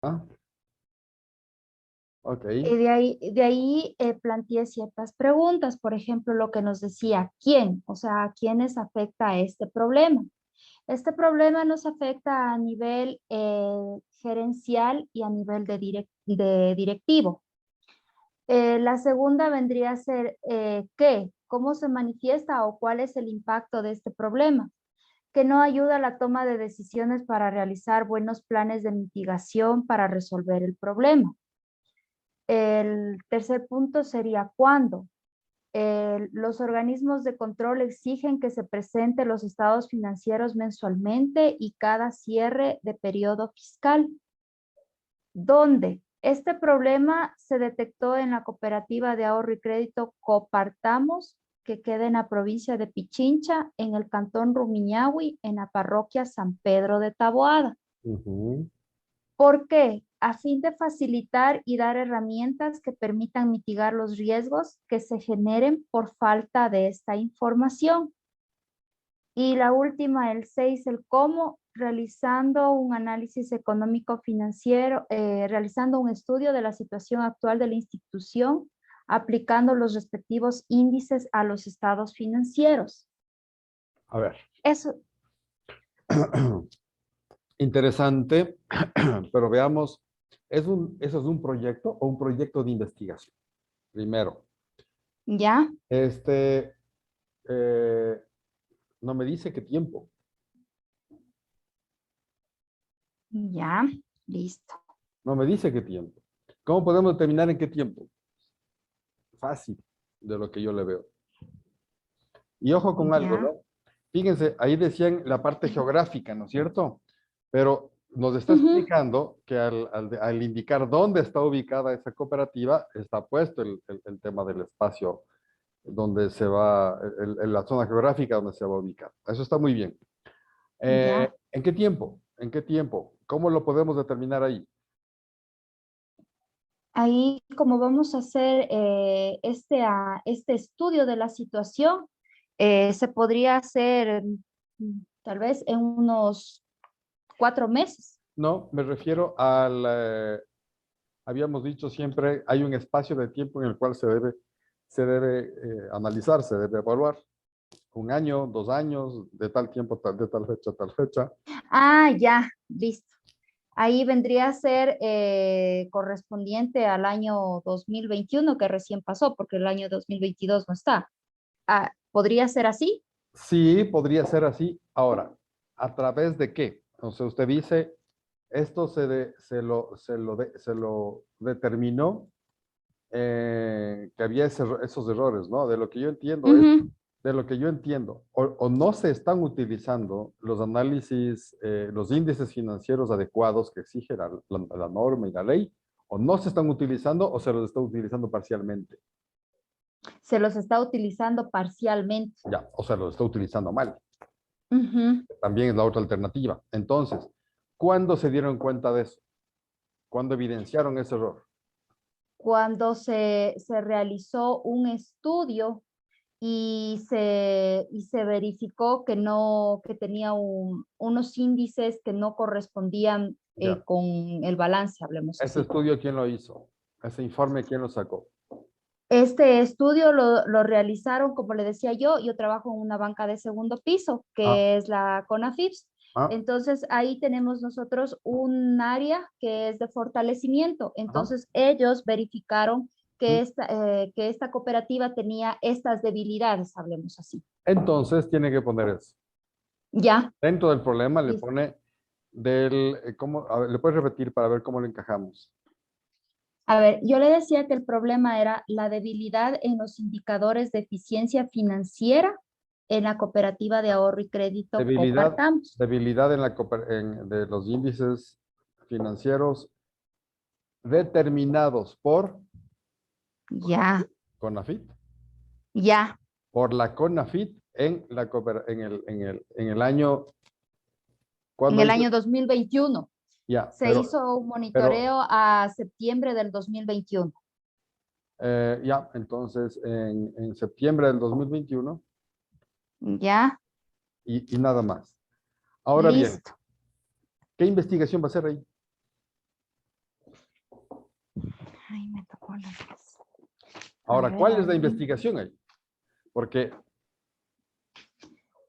Ah, ok. De ahí planteé ciertas preguntas, por ejemplo, lo que nos decía, ¿quién? O sea, ¿a quiénes afecta este problema? Este problema nos afecta a nivel gerencial y a nivel de directivo. La segunda vendría a ser ¿qué? ¿Cómo se manifiesta o cuál es el impacto de este problema? Que no ayuda a la toma de decisiones para realizar buenos planes de mitigación para resolver el problema. El tercer punto sería ¿cuándo? Los organismos de control exigen que se presenten los estados financieros mensualmente y cada cierre de periodo fiscal. ¿Dónde? Este problema se detectó en la cooperativa de ahorro y crédito Copartamos, que queda en la provincia de Pichincha, en el cantón Rumiñahui, en la parroquia San Pedro de Taboada. Ujú. ¿Por qué? A fin de facilitar y dar herramientas que permitan mitigar los riesgos que se generen por falta de esta información. Y la última, el 6, el cómo, realizando un análisis económico financiero, realizando un estudio de la situación actual de la institución, aplicando los respectivos índices a los estados financieros. A ver. Eso, Interesante, pero veamos, ¿eso es un proyecto o un proyecto de investigación? Primero, ¿ya? este, eh, no me dice qué tiempo. Ya, listo. No me dice qué tiempo. ¿Cómo podemos determinar en qué tiempo? Fácil, de lo que yo le veo. Y ojo con algo, Ya. ¿no? Fíjense, ahí decían la parte geográfica, ¿no es cierto? Pero nos está Ujú. explicando que al indicar dónde está ubicada esa cooperativa, está puesto el tema del espacio donde se va, la zona geográfica donde se va a ubicar. Eso está muy bien. Ya. ¿En qué tiempo? ¿En qué tiempo? ¿Cómo lo podemos determinar ahí? Ahí, como vamos a hacer este estudio de la situación, se podría hacer tal vez en unos 4 meses. No, me refiero al, habíamos dicho siempre, hay un espacio de tiempo en el cual se debe analizar, se debe evaluar. 1 año, 2 años, de tal tiempo, de tal fecha, tal fecha. Ah, ya, listo. Ahí vendría a ser correspondiente al año 2021 que recién pasó, porque el año 2022 no está. Ah, ¿podría ser así? Sí, podría ser así. Ahora, ¿a través de qué? O sea, usted dice, esto se lo determinó que había esos errores, ¿no? Ujú. De lo que yo entiendo, o no se están utilizando los análisis, los índices financieros adecuados que exige la norma y la ley, o no se están utilizando o se los está utilizando parcialmente. Se los está utilizando parcialmente. Ya, o sea, los está utilizando mal. Ujú. También es la otra alternativa. Entonces, ¿cuándo se dieron cuenta de eso? ¿Cuándo evidenciaron ese error? Cuando se realizó un estudio y se verificó que no, que tenía unos índices que no correspondían Ya. con el balance, hablemos ¿Ese así. estudio quién lo hizo? ¿Ese informe quién lo sacó? Este estudio lo realizaron, como le decía yo trabajo en una banca de segundo piso, Ah, que es la CONAFIPS. ah, Entonces, ahí tenemos nosotros un área que es de fortalecimiento. ajá. Entonces, ellos verificaron Mm. que esta cooperativa tenía estas debilidades, hablemos así. Entonces tiene que poner eso. Ya, Dentro del problema le listo. pone ¿cómo? A ver, ¿le puedes repetir para ver cómo lo encajamos? A ver, yo le decía que el problema era la debilidad en los indicadores de eficiencia financiera en la cooperativa de ahorro y crédito Debilidad, Copartamos. debilidad de los índices financieros determinados por Ya, CONAFIT, ya. por la CONAFIT en el año, En ¿cuándo el dice? año 2021 Ya, se hizo un pero, monitoreo a septiembre del 2021. ya, entonces en septiembre del 2021 Ya, y nada más. Ahora bien, listo. ¿qué investigación va a hacer ahí? Ay, me tocó la vez. Ahora, ver, ¿cuál a es la ver. investigación ahí? Porque,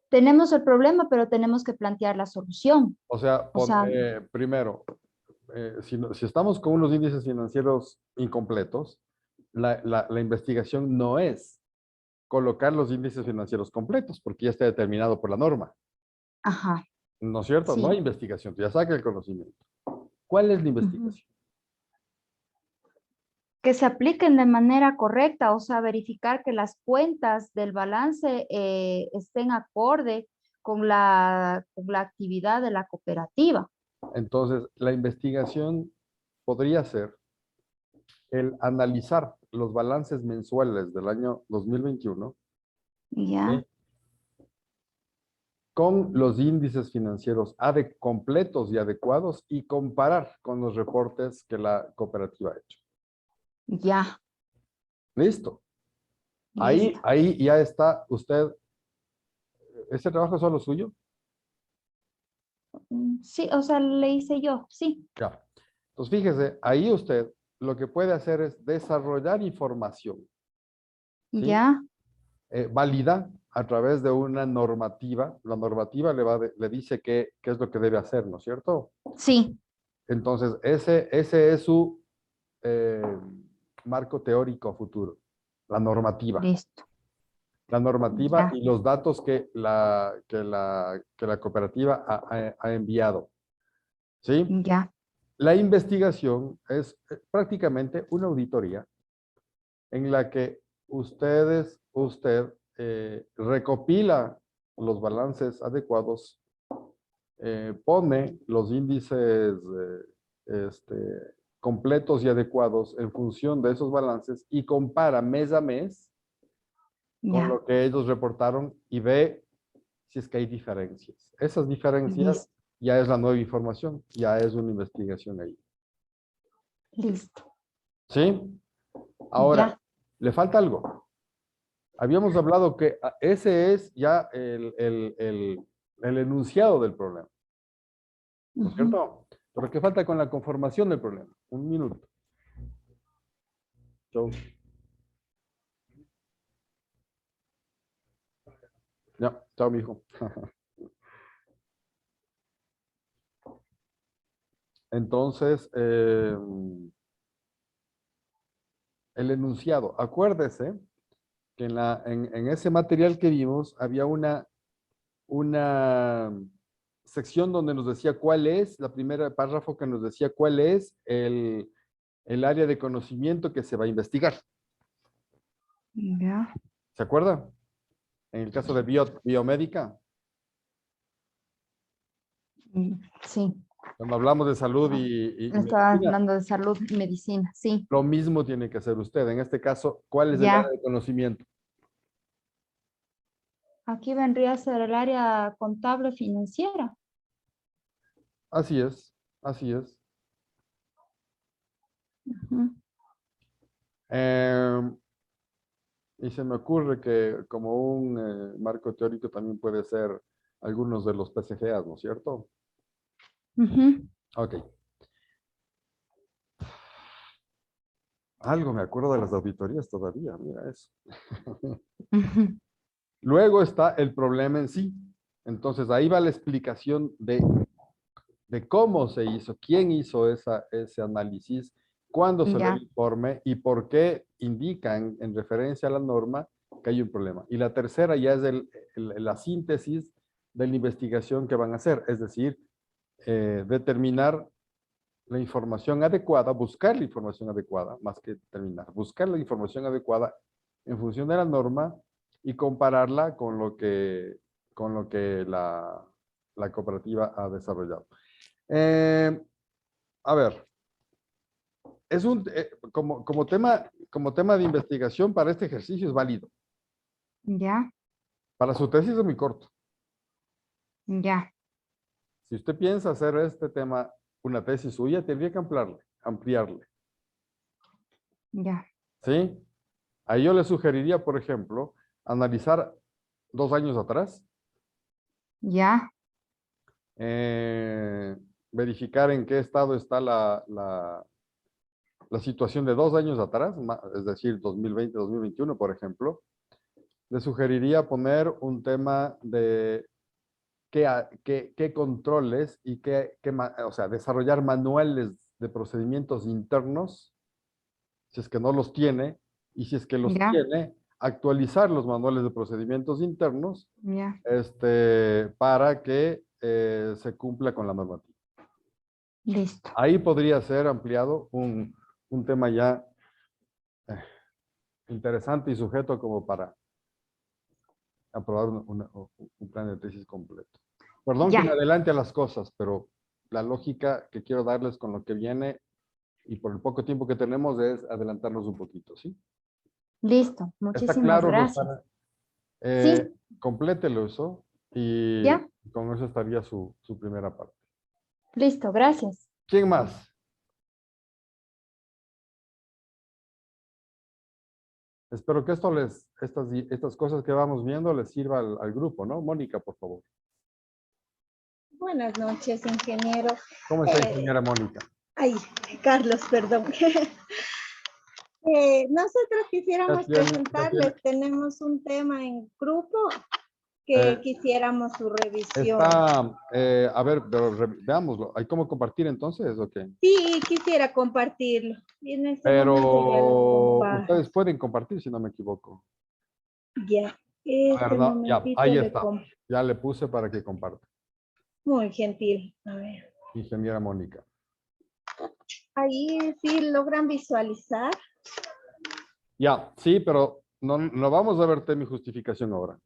Tenemos el problema, pero tenemos que plantear la solución. o sea, O sea, primero, si estamos con unos índices financieros incompletos, la investigación no es colocar los índices financieros completos, porque ya está determinado por la norma. ajá, ¿No es cierto? No hay sí. investigación, tú ya saca el conocimiento. ¿Cuál es la Ujú. investigación? Que se apliquen de manera correcta, o sea, verificar que las cuentas del balance estén acorde con la actividad de la cooperativa. Entonces, la investigación podría ser el analizar los balances mensuales del año 2021, Ya, ¿sí? Con los índices financieros completos y adecuados y comparar con los reportes que la cooperativa ha hecho. ya, Listo. listo. Ahí ya está usted. ¿Este trabajo es solo suyo? Sí, o sea, le hice yo, sí. Ya. Entonces, fíjese, ahí usted lo que puede hacer es desarrollar información, ¿sí? Ya, Válida a través de una normativa. La normativa le dice qué es lo que debe hacer, ¿no es cierto? sí, Entonces, ese es su eh, marco teórico a futuro, la normativa. listo. La normativa Ya, y los datos que la cooperativa ha enviado, ¿sí? ya, La investigación es prácticamente una auditoría en la que usted recopila los balances adecuados, pone los índices completos y adecuados en función de esos balances y compara mes a mes con ya, lo que ellos reportaron y ve si es que hay diferencias. Esas diferencias listo, ya es la nueva información, ya es una investigación ahí. listo. ¿Sí? Ahora, Ya, le falta algo. Habíamos hablado que ese es ya el enunciado del problema, ¿no es ujú. cierto? Pero ¿qué falta con la conformación del problema? Un minuto. Chau. Ya, chao, mijo. Entonces, el enunciado. Acuérdese que en ese material que vimos había una sección donde nos decía cuál es, la primera párrafo que nos decía cuál es el área de conocimiento que se va a investigar. Ya, ¿Se acuerda? En el caso de biomédica, sí. cuando hablamos de salud y Estaba medicina, hablando de salud y medicina, sí. lo mismo tiene que hacer usted. En este caso, ¿cuál es el área Ya, de conocimiento? aquí vendría a ser el área contable financiera. Así es, así es. Ujú, Eh, y se me ocurre que como un marco teórico también puede ser algunos de los PCGAs, ¿no es cierto? ujú, Ok. Algo me acuerdo de las auditorías todavía, mira eso. ujú. Luego está el problema en sí. Entonces ahí va la explicación de cómo se hizo, quién hizo ese análisis, cuándo se le dio Ya, el informe y por qué indican en referencia a la norma que hay un problema. Y la tercera ya es la síntesis de la investigación que van a hacer, es decir, determinar la información adecuada, buscar la información adecuada, más que determinar, buscar la información adecuada en función de la norma y compararla con lo que la cooperativa ha desarrollado. Eh, a ver, como tema de investigación para este ejercicio es válido. ya, Para su tesis es muy corto. ya, Si usted piensa hacer este tema una tesis suya, tendría que ampliarle, ya, ¿sí? Ahí yo le sugeriría, por ejemplo, analizar 2 años atrás, ya, verificar en qué estado está la situación de 2 años atrás, es decir, 2020, 2021, por ejemplo, le sugeriría poner un tema de qué controles y o sea, desarrollar manuales de procedimientos internos, si es que no los tiene, y si es que los Ya, tiene, actualizar los manuales de procedimientos internos ya, para que se cumpla con la normativa. listo. Ahí podría ser ampliado un tema ya eh, interesante y sujeto como para aprobar un plan de tesis completo. Perdón que me Ya, adelante a las cosas, pero la lógica que quiero darles con lo que viene y por el poco tiempo que tenemos es adelantarnos un poquito, ¿sí? listo. ¿Está Muchísimas claro, gracias. Rosana? Sí, Complételo eso y ya, con eso estaría su primera parte. listo, gracias. ¿Quién más? Espero que estas cosas que vamos viendo les sirva al grupo, ¿no? Mónica, por favor. Buenas noches, ingeniero. ¿Cómo está, ingeniera Mónica? Ay, Carlos, perdón. Nosotros quisiéramos presentarles, tenemos un tema en grupo que quisiéramos su revisión. A ver, pero veámoslo. ¿Hay cómo compartir entonces o qué? Sí, quisiera compartirlo. Y en este Pero momento ya lo comparto. ustedes pueden compartir, si no me equivoco. Ya, A ver, no, ya, momentito ahí le está. Ya le puse para que comparta. Muy gentil. A ver. Ingeniera Mónica. Ahí sí logran visualizar. Ya, sí, pero no vamos a verte mi justificación ahora.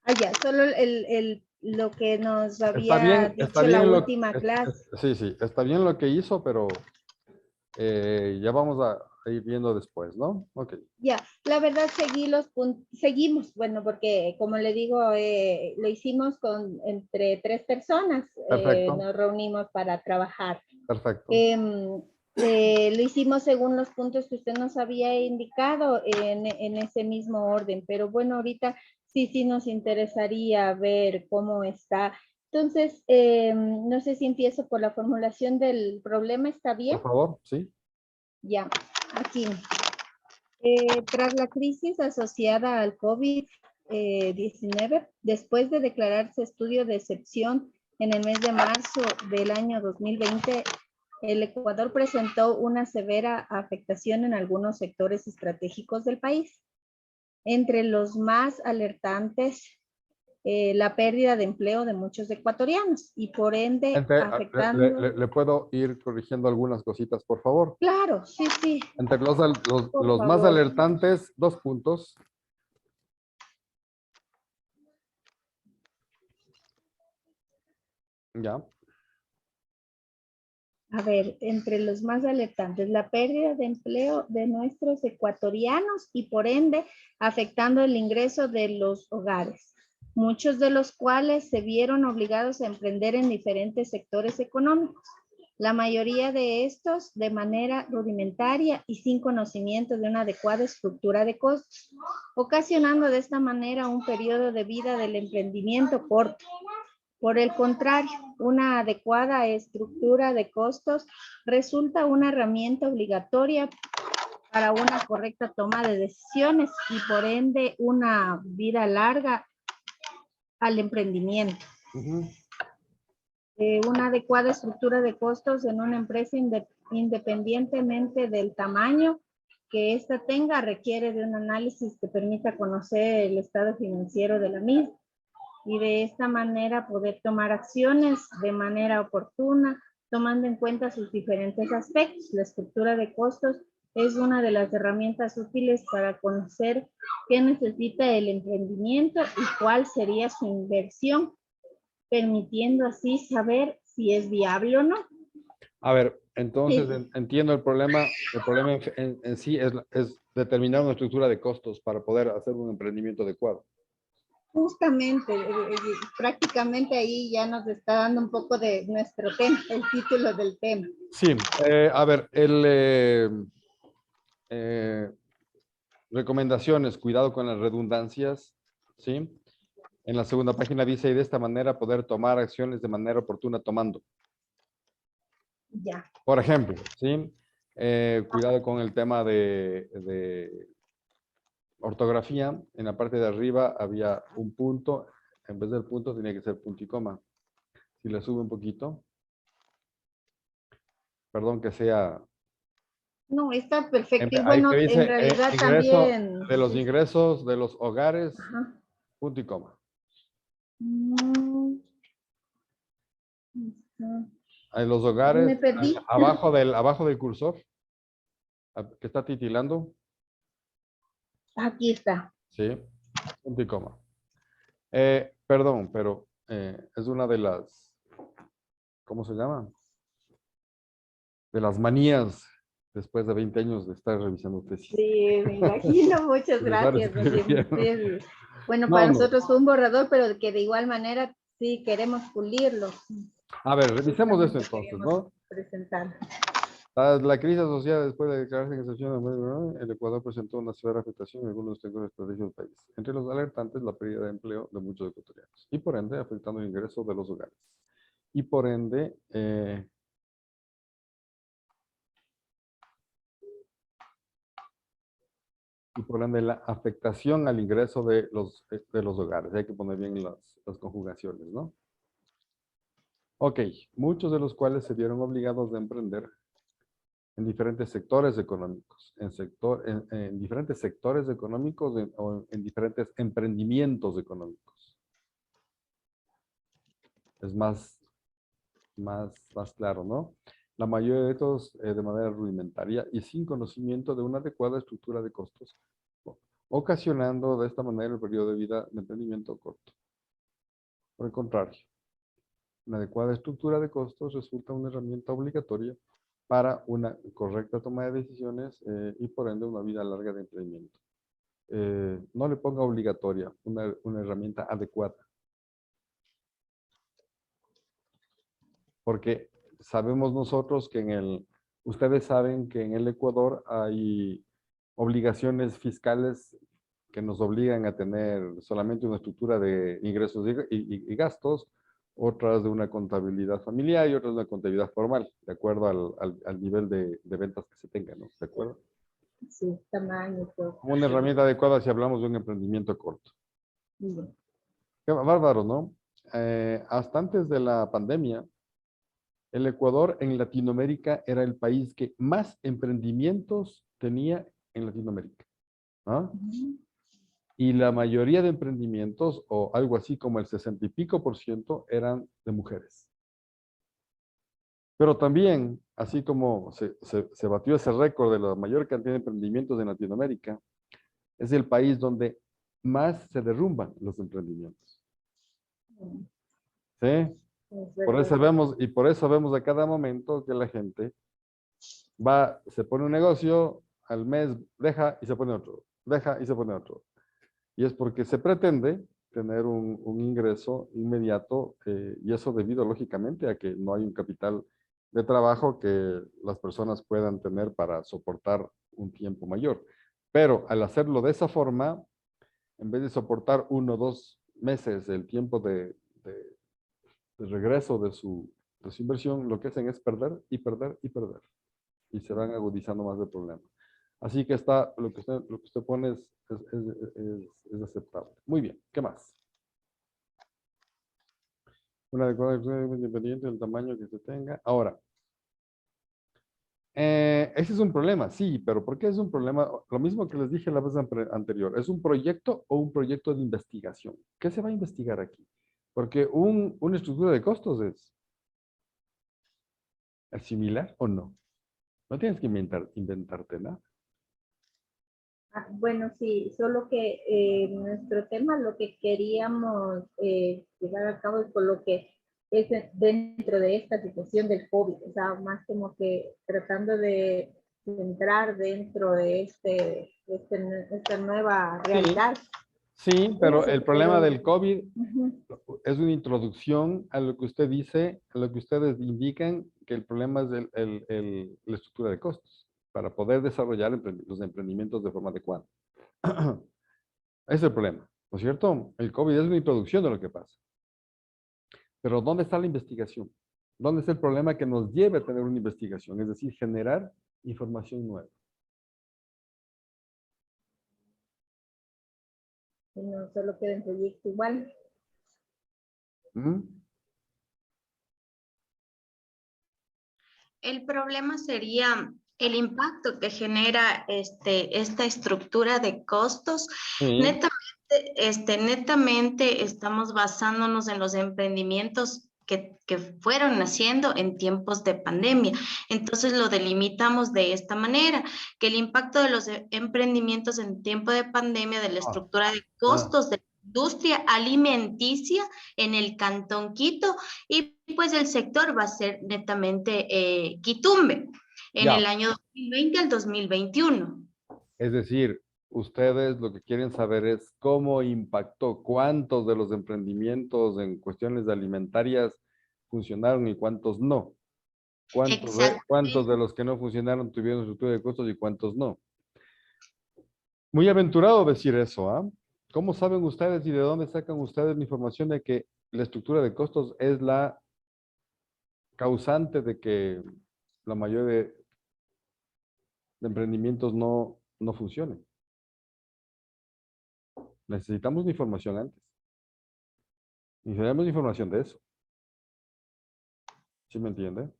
Ah, ya, solo lo que nos Está había bien, dicho la última clase. Sí, está bien lo que hizo, pero ya vamos a ir viendo después, ¿no? Ok. Ya, la verdad seguimos, bueno, porque como le digo, lo hicimos entre 3 personas, Perfecto, nos reunimos para trabajar. perfecto. Lo hicimos según los puntos que usted nos había indicado en ese mismo orden, pero bueno, ahorita sí nos interesaría ver cómo está. Entonces, no sé si empiezo por la formulación del problema, ¿está bien? Por favor, sí. Ya, aquí. Tras la crisis asociada al COVID-19, después de declararse estudio de excepción en el mes de marzo del año 2020, el Ecuador presentó una severa afectación en algunos sectores estratégicos del país. Entre los más alertantes, la pérdida de empleo de muchos ecuatorianos y por ende afectando... ¿Le puedo ir corrigiendo algunas cositas, por favor? Claro, sí. Entre los más Favor. alertantes, 2 puntos. Ya. A ver, entre los más alertantes, la pérdida de empleo de nuestros ecuatorianos y por ende afectando el ingreso de los hogares, muchos de los cuales se vieron obligados a emprender en diferentes sectores económicos. La mayoría de estos de manera rudimentaria y sin conocimiento de una adecuada estructura de costos, ocasionando de esta manera un periodo de vida del emprendimiento corto. Por el contrario, una adecuada estructura de costos resulta una herramienta obligatoria para una correcta toma de decisiones y por ende una vida larga al emprendimiento. Una adecuada estructura de costos en una empresa independientemente del tamaño que ésta tenga requiere de un análisis que permita conocer el estado financiero de la misma y de esta manera poder tomar acciones de manera oportuna, tomando en cuenta sus diferentes aspectos. La estructura de costos es una de las herramientas útiles para conocer qué necesita el emprendimiento y cuál sería su inversión, permitiendo así saber si es viable o no. A ver, entonces Sí. entiendo el problema. El problema en sí es determinar una estructura de costos para poder hacer un emprendimiento adecuado. Justamente, prácticamente ahí ya nos está dando un poco de nuestro tema, el título del tema. Sí, a ver, recomendaciones, cuidado con las redundancias, ¿sí? En la segunda página dice, y de esta manera poder tomar acciones de manera oportuna tomando. Ya. Por ejemplo, ¿sí? Cuidado con el tema de ortografía. En la parte de arriba había un punto. En vez del punto tenía que ser punto y coma. Si le sube un poquito. Perdón que sea. No, está perfecto. Y Ahí bueno, que en dice realidad ingreso también. de los ingresos de los hogares, Ajá. punto y coma. Mm, está. En los Me hogares, perdí. abajo del cursor, que está titilando, Aquí está. sí, punto y coma. Perdón, pero es una de las, ¿cómo se llama? De las manías después de 20 años de estar revisando tesis. Sí, me imagino. Muchas Empezar gracias. Más bien, escribiendo. sí. Bueno, No, para no. nosotros fue un borrador, pero que de igual manera sí queremos pulirlo. A ver, revisemos esto Justamente entonces, queríamos ¿no? presentar. Tras la crisis asociada después de declararse en excepción, el Ecuador presentó una severa afectación en algunos sectores estratégicos del país. Entre los alertantes, la pérdida de empleo de muchos ecuatorianos y por ende afectando el ingreso de los hogares. Y por ende, la afectación al ingreso de los hogares. Hay que poner bien las conjugaciones, ¿no? Ok, muchos de los cuales se vieron obligados a emprender en diferentes sectores económicos, en diferentes sectores económicos o en diferentes emprendimientos económicos. Es más claro, ¿no? La mayoría de estos de manera rudimentaria y sin conocimiento de una adecuada estructura de costos, ocasionando de esta manera el periodo de vida de emprendimiento corto. Por el contrario, una adecuada estructura de costos resulta una herramienta obligatoria para una correcta toma de decisiones y por ende una vida larga de emprendimiento. No le ponga obligatoria, una herramienta adecuada. Porque sabemos nosotros que ustedes saben que en el Ecuador hay obligaciones fiscales que nos obligan a tener solamente una estructura de ingresos y gastos, otras de una contabilidad familiar y otras de una contabilidad formal, de acuerdo al nivel de ventas que se tenga, ¿no? ¿De acuerdo? Sí, tamaño, todo. Como una herramienta adecuada si hablamos de un emprendimiento corto. Bien. Qué bárbaro, ¿no? Hasta antes de la pandemia, el Ecuador en Latinoamérica era el país que más emprendimientos tenía en Latinoamérica. ¿Ah? Y la mayoría de emprendimientos, o algo así como el 60 y pico %, eran de mujeres. Pero también, así como se batió ese récord de la mayor cantidad de emprendimientos en Latinoamérica, es el país donde más se derrumban los emprendimientos. ¿Sí? Por eso vemos a cada momento que la gente se pone un negocio, al mes deja y se pone otro, deja y se pone otro. Y es porque se pretende tener un ingreso inmediato y eso debido lógicamente a que no hay un capital de trabajo que las personas puedan tener para soportar un tiempo mayor. Pero al hacerlo de esa forma, en vez de soportar 1 o 2 meses el tiempo de regreso de su inversión, lo que hacen es perder y perder y perder. Y se van agudizando más el problema. Así que lo que usted pone es aceptable. Muy bien, ¿qué más? Una adecuada independiente del tamaño que se tenga. Ahora, ese es un problema, sí, pero ¿por qué es un problema? Lo mismo que les dije la vez anterior. ¿Es un proyecto o un proyecto de investigación? ¿Qué se va a investigar aquí? Porque una estructura de costos ¿es similar o no? No tienes que inventarte nada. Bueno, sí, solo que nuestro tema, lo que queríamos llevar a cabo es por lo que es dentro de esta situación del COVID, o sea, más como que tratando de entrar dentro de esta nueva realidad. Sí, pero el problema Pero, del COVID uh-huh. es una introducción a lo que usted dice, a lo que ustedes indican, que el problema es la estructura de costos para poder desarrollar los emprendimientos de forma adecuada. Ese es el problema, ¿no es cierto? El COVID es una introducción de lo que pasa. Pero ¿dónde está la investigación? ¿Dónde está el problema que nos lleve a tener una investigación? Es decir, generar información nueva. Y no solo queda en proyecto igual. ¿Mm? El problema sería el impacto que genera esta estructura de costos. Sí. Netamente estamos basándonos en los emprendimientos que fueron naciendo en tiempos de pandemia. Entonces lo delimitamos de esta manera, que el impacto de los emprendimientos en tiempo de pandemia, de la estructura de costos de la industria alimenticia en el Cantón Quito, y pues el sector va a ser netamente Quitumbe en Ya. el año 2020 al 2021. Es decir, ustedes lo que quieren saber es cómo impactó, cuántos de los emprendimientos en cuestiones alimentarias funcionaron y cuántos no. Cuántos de los que no funcionaron tuvieron estructura de costos y cuántos no. Muy aventurado decir eso, ¿ah? ¿Cómo saben ustedes y de dónde sacan ustedes la información de que la estructura de costos es la causante de que la mayoría de emprendimientos no funcionen? Necesitamos una información antes. Necesitamos información de eso. ¿Sí me entiende?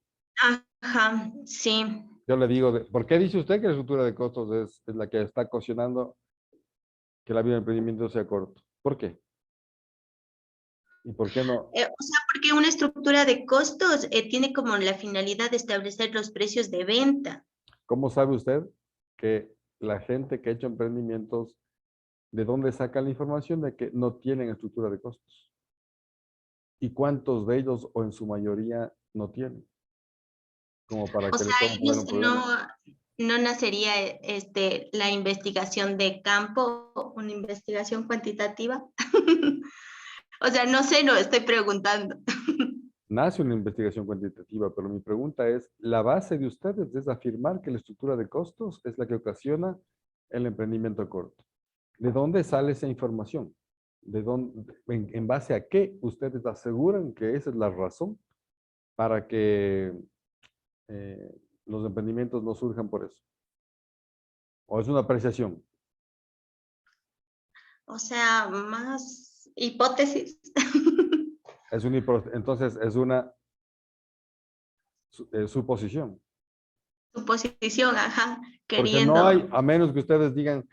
Ajá, sí. Yo le digo, ¿por qué dice usted que la estructura de costos es la que está ocasionando que la vida de emprendimiento sea corto? ¿Por qué? ¿Y por qué no? O sea, porque una estructura de costos tiene como la finalidad de establecer los precios de venta. ¿Cómo sabe usted que la gente que ha hecho emprendimientos, de dónde saca la información de que no tienen estructura de costos? ¿Y cuántos de ellos o en su mayoría no tienen? Como para O que le sea, puedan poner un problema. no nacería la investigación de campo, una investigación cuantitativa. O sea, no sé, no estoy preguntando. Nace una investigación cuantitativa, pero mi pregunta es, ¿la base de ustedes es afirmar que la estructura de costos es la que ocasiona el emprendimiento corto? ¿De dónde sale esa información? ¿De dónde, en base a qué ustedes aseguran que esa es la razón para que los emprendimientos no surjan por eso? ¿O es una apreciación? O sea, más hipótesis. Entonces es una suposición. Suposición, ajá, Porque no queriendo. hay, a menos que ustedes digan,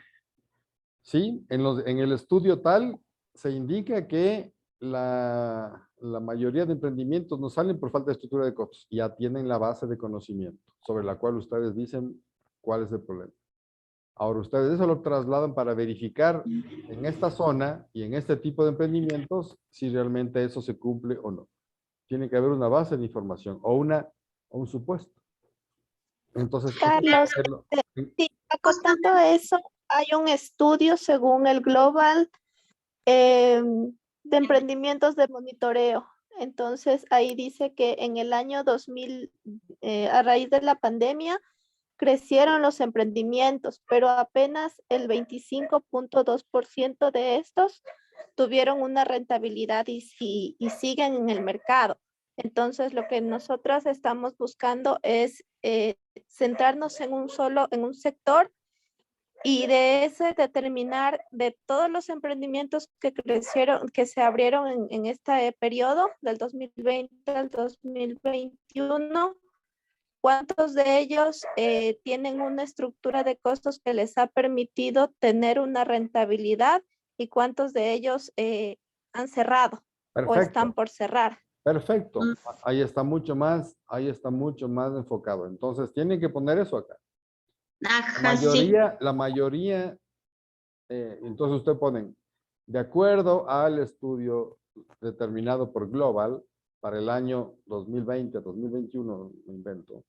sí, en el estudio tal se indica que la mayoría de emprendimientos no salen por falta de estructura de costos. Ya tienen la base de conocimiento sobre la cual ustedes dicen cuál es el problema. Ahora ustedes eso lo trasladan para verificar en esta zona y en este tipo de emprendimientos si realmente eso se cumple o no. Tiene que haber una base de información o un supuesto. Entonces, Carlos, sí, acotando a eso, hay un estudio según el Global de emprendimientos de monitoreo. Entonces, ahí dice que en el año 2000, a raíz de la pandemia, crecieron los emprendimientos, pero apenas el 25.2% de estos tuvieron una rentabilidad y siguen en el mercado. Entonces, lo que nosotras estamos buscando es centrarnos en un sector y de ese determinar de todos los emprendimientos que crecieron, que se abrieron en este periodo del 2020 al 2021, ¿cuántos de ellos tienen una estructura de costos que les ha permitido tener una rentabilidad y cuántos de ellos han cerrado o están por cerrar? Perfecto. Ahí está mucho más enfocado. Entonces, tienen que poner eso acá. Ajá, sí. La mayoría, entonces usted ponen, de acuerdo al estudio determinado por Global para el año 2020, 2021, me invento,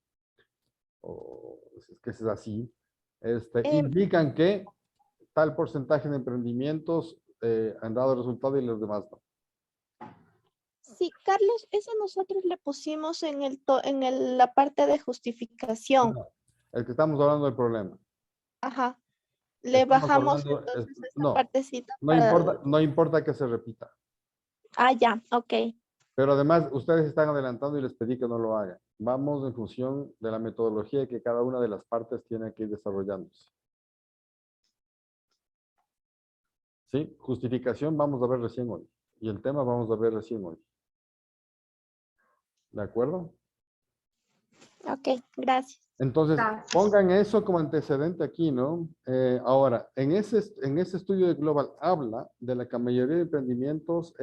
o es que es así, indican que tal porcentaje de emprendimientos han dado resultado y los demás no. Sí, Carlos, eso nosotros le pusimos en la parte de justificación. No, el que estamos hablando del problema. Ajá. Le Estamos bajamos hablando, entonces esta no, partecita no importa que se repita. Ah, ya, ok. Pero además, ustedes están adelantando y les pedí que no lo hagan. Vamos en función de la metodología que cada una de las partes tiene que ir desarrollándose. ¿Sí? Justificación vamos a ver recién hoy. Y el tema vamos a ver recién hoy. ¿De acuerdo? Ok, gracias. Entonces, Gracias. pongan eso como antecedente aquí, ¿no? Ahora, en ese estudio de Global habla de la que la mayoría de emprendimientos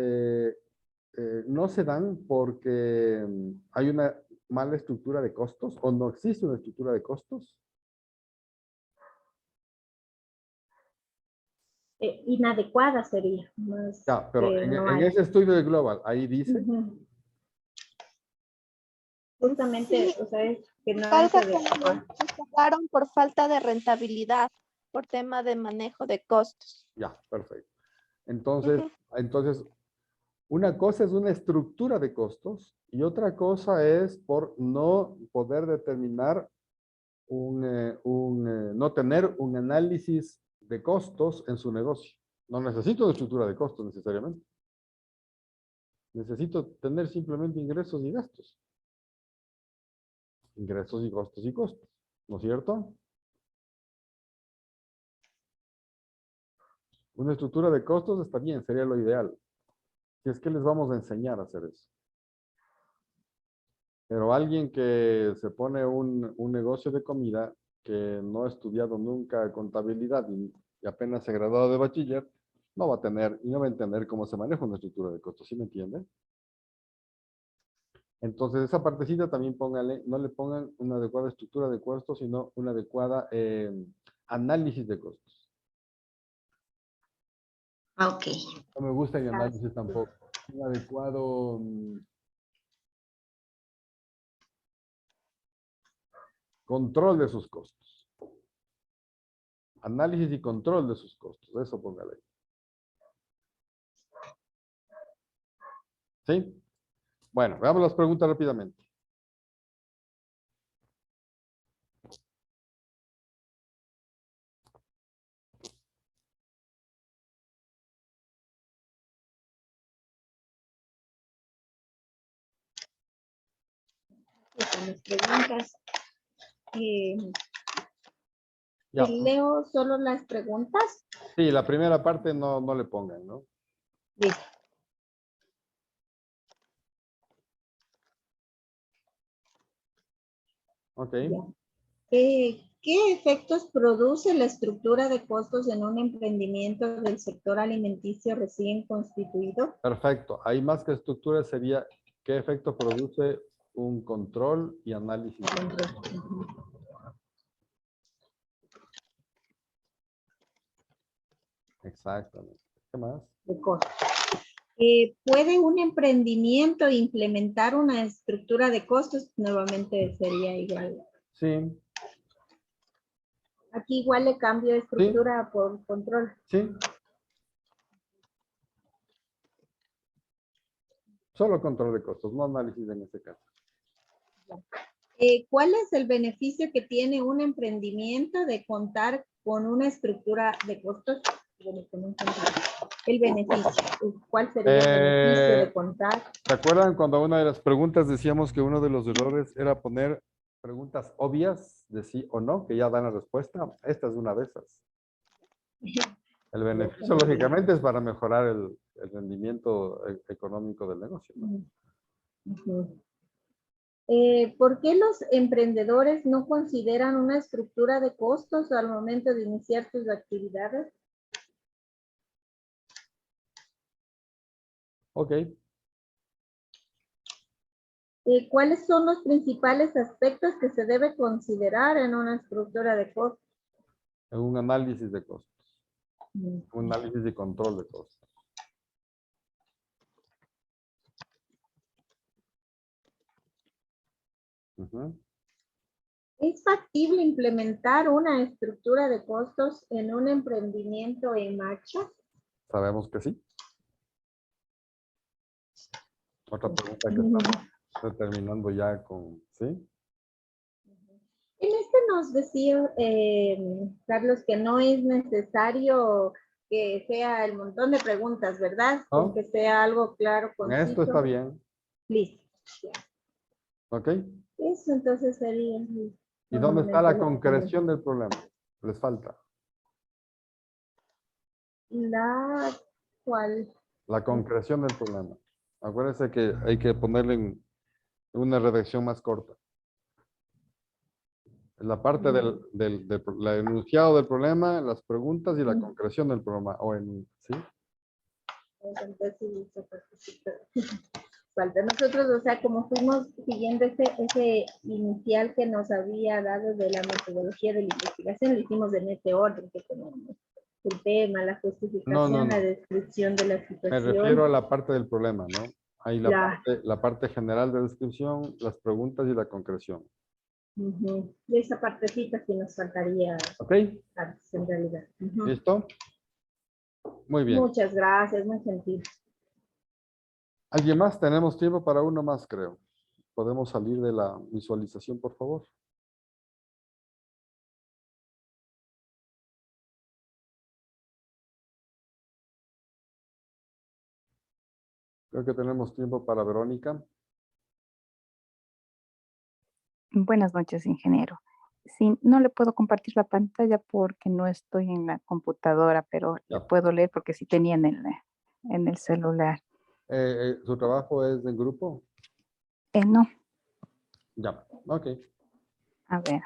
no se dan porque hay una mala estructura de costos o no existe una estructura de costos. Inadecuada sería. Más Ya, pero que no en hay. ese estudio de Global, ahí dice, Ujú. Justamente, Sí, o sea, es que no es Valga adecuado. que cerraron por falta de rentabilidad, por tema de manejo de costos. ya, perfecto. Entonces, Ujú. entonces, una cosa es una estructura de costos y otra cosa es por no poder determinar no tener un análisis de costos en su negocio. No necesito una estructura de costos necesariamente. Necesito tener simplemente ingresos y gastos. Ingresos y costos y costos. ¿No es cierto? Una estructura de costos está bien, sería lo ideal. Si es que les vamos a enseñar a hacer eso. Pero alguien que se pone un negocio de comida que no ha estudiado nunca contabilidad y apenas se ha graduado de bachiller, no va a tener y no va a entender cómo se maneja una estructura de costos, ¿sí me entienden? Entonces, esa partecita también póngale, no le pongan una adecuada estructura de costos, sino una adecuada análisis de costos. Ok. No me gusta el análisis tampoco. Un adecuado control de sus costos. Análisis y control de sus costos. Eso póngale. ¿Sí? Bueno, veamos las preguntas rápidamente. Con las preguntas. Ya. Leo solo las preguntas. Sí, la primera parte no le pongan, ¿no? Listo. Ok. Ya. ¿Qué efectos produce la estructura de costos en un emprendimiento del sector alimenticio recién constituido? Perfecto. Ahí más que estructura sería qué efecto produce un control y análisis. Ujú. Exactamente. ¿Qué más? De costos. ¿Puede un emprendimiento implementar una estructura de costos? Nuevamente sería igual. Sí, Aquí igual le cambio sí, estructura por control. sí. Solo control de costos, no análisis en este caso. ¿Cuál es el beneficio que tiene un emprendimiento de contar con una estructura de costos? El beneficio. ¿Cuál sería el beneficio de contar? ¿Se acuerdan cuando una de las preguntas decíamos que uno de los errores era poner preguntas obvias de sí o no, que ya dan la respuesta? Esta es una de esas. El beneficio, lógicamente, es para mejorar el rendimiento económico del negocio, ¿no? Ujú. ¿Por qué los emprendedores no consideran una estructura de costos al momento de iniciar sus actividades? Ok. ¿Cuáles son los principales aspectos que se debe considerar en una estructura de costos? Un análisis de costos. Un análisis y control de costos. Ujú. ¿Es factible implementar una estructura de costos en un emprendimiento en marcha? Sabemos que sí. Otra pregunta que estamos determinando ya con, ¿sí? En este nos decía, Carlos, que no es necesario que sea el montón de preguntas, ¿verdad? Con ¿No? que sea algo claro, Con esto está conciso. bien. Listo. ¿Ok? Eso entonces sería. ¿Y dónde está la concreción del problema? Les falta. La cual. La concreción del problema. Acuérdense que hay que ponerle en una redacción más corta. La parte del enunciado del problema, las preguntas y la concreción del problema. ¿Sí? Falta nosotros, o sea, como fuimos siguiendo ese inicial que nos había dado de la metodología de la investigación, lo hicimos en este orden que tenemos. El tema, la justificación, No. la descripción de la Me situación. refiero a la parte del problema, ¿no? Hay Ya. la parte general de descripción, las preguntas y la concreción. Ujú. Y esa partecita sí nos faltaría. ¿Ok? En realidad. Ujú. ¿Listo? Muy bien. Muchas gracias, muy gentil. ¿Alguien más? Tenemos tiempo para uno más, creo. ¿Podemos salir de la visualización, por favor? Creo que tenemos tiempo para Verónica. Buenas noches, ingeniero. Sí, no le puedo compartir la pantalla porque no estoy en la computadora, pero le Ya. puedo leer porque sí tenía en el celular. ¿Su trabajo es en grupo? No, Ya, ok. a ver.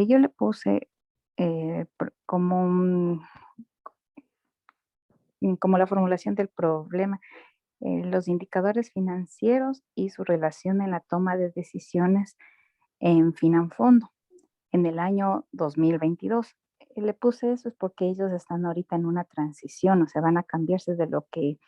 Yo le puse como como la formulación del problema, los indicadores financieros y su relación en la toma de decisiones en Finanfondo en el año 2022. Le puse eso es porque ellos están ahorita en una transición, o sea, van a cambiarse de lo que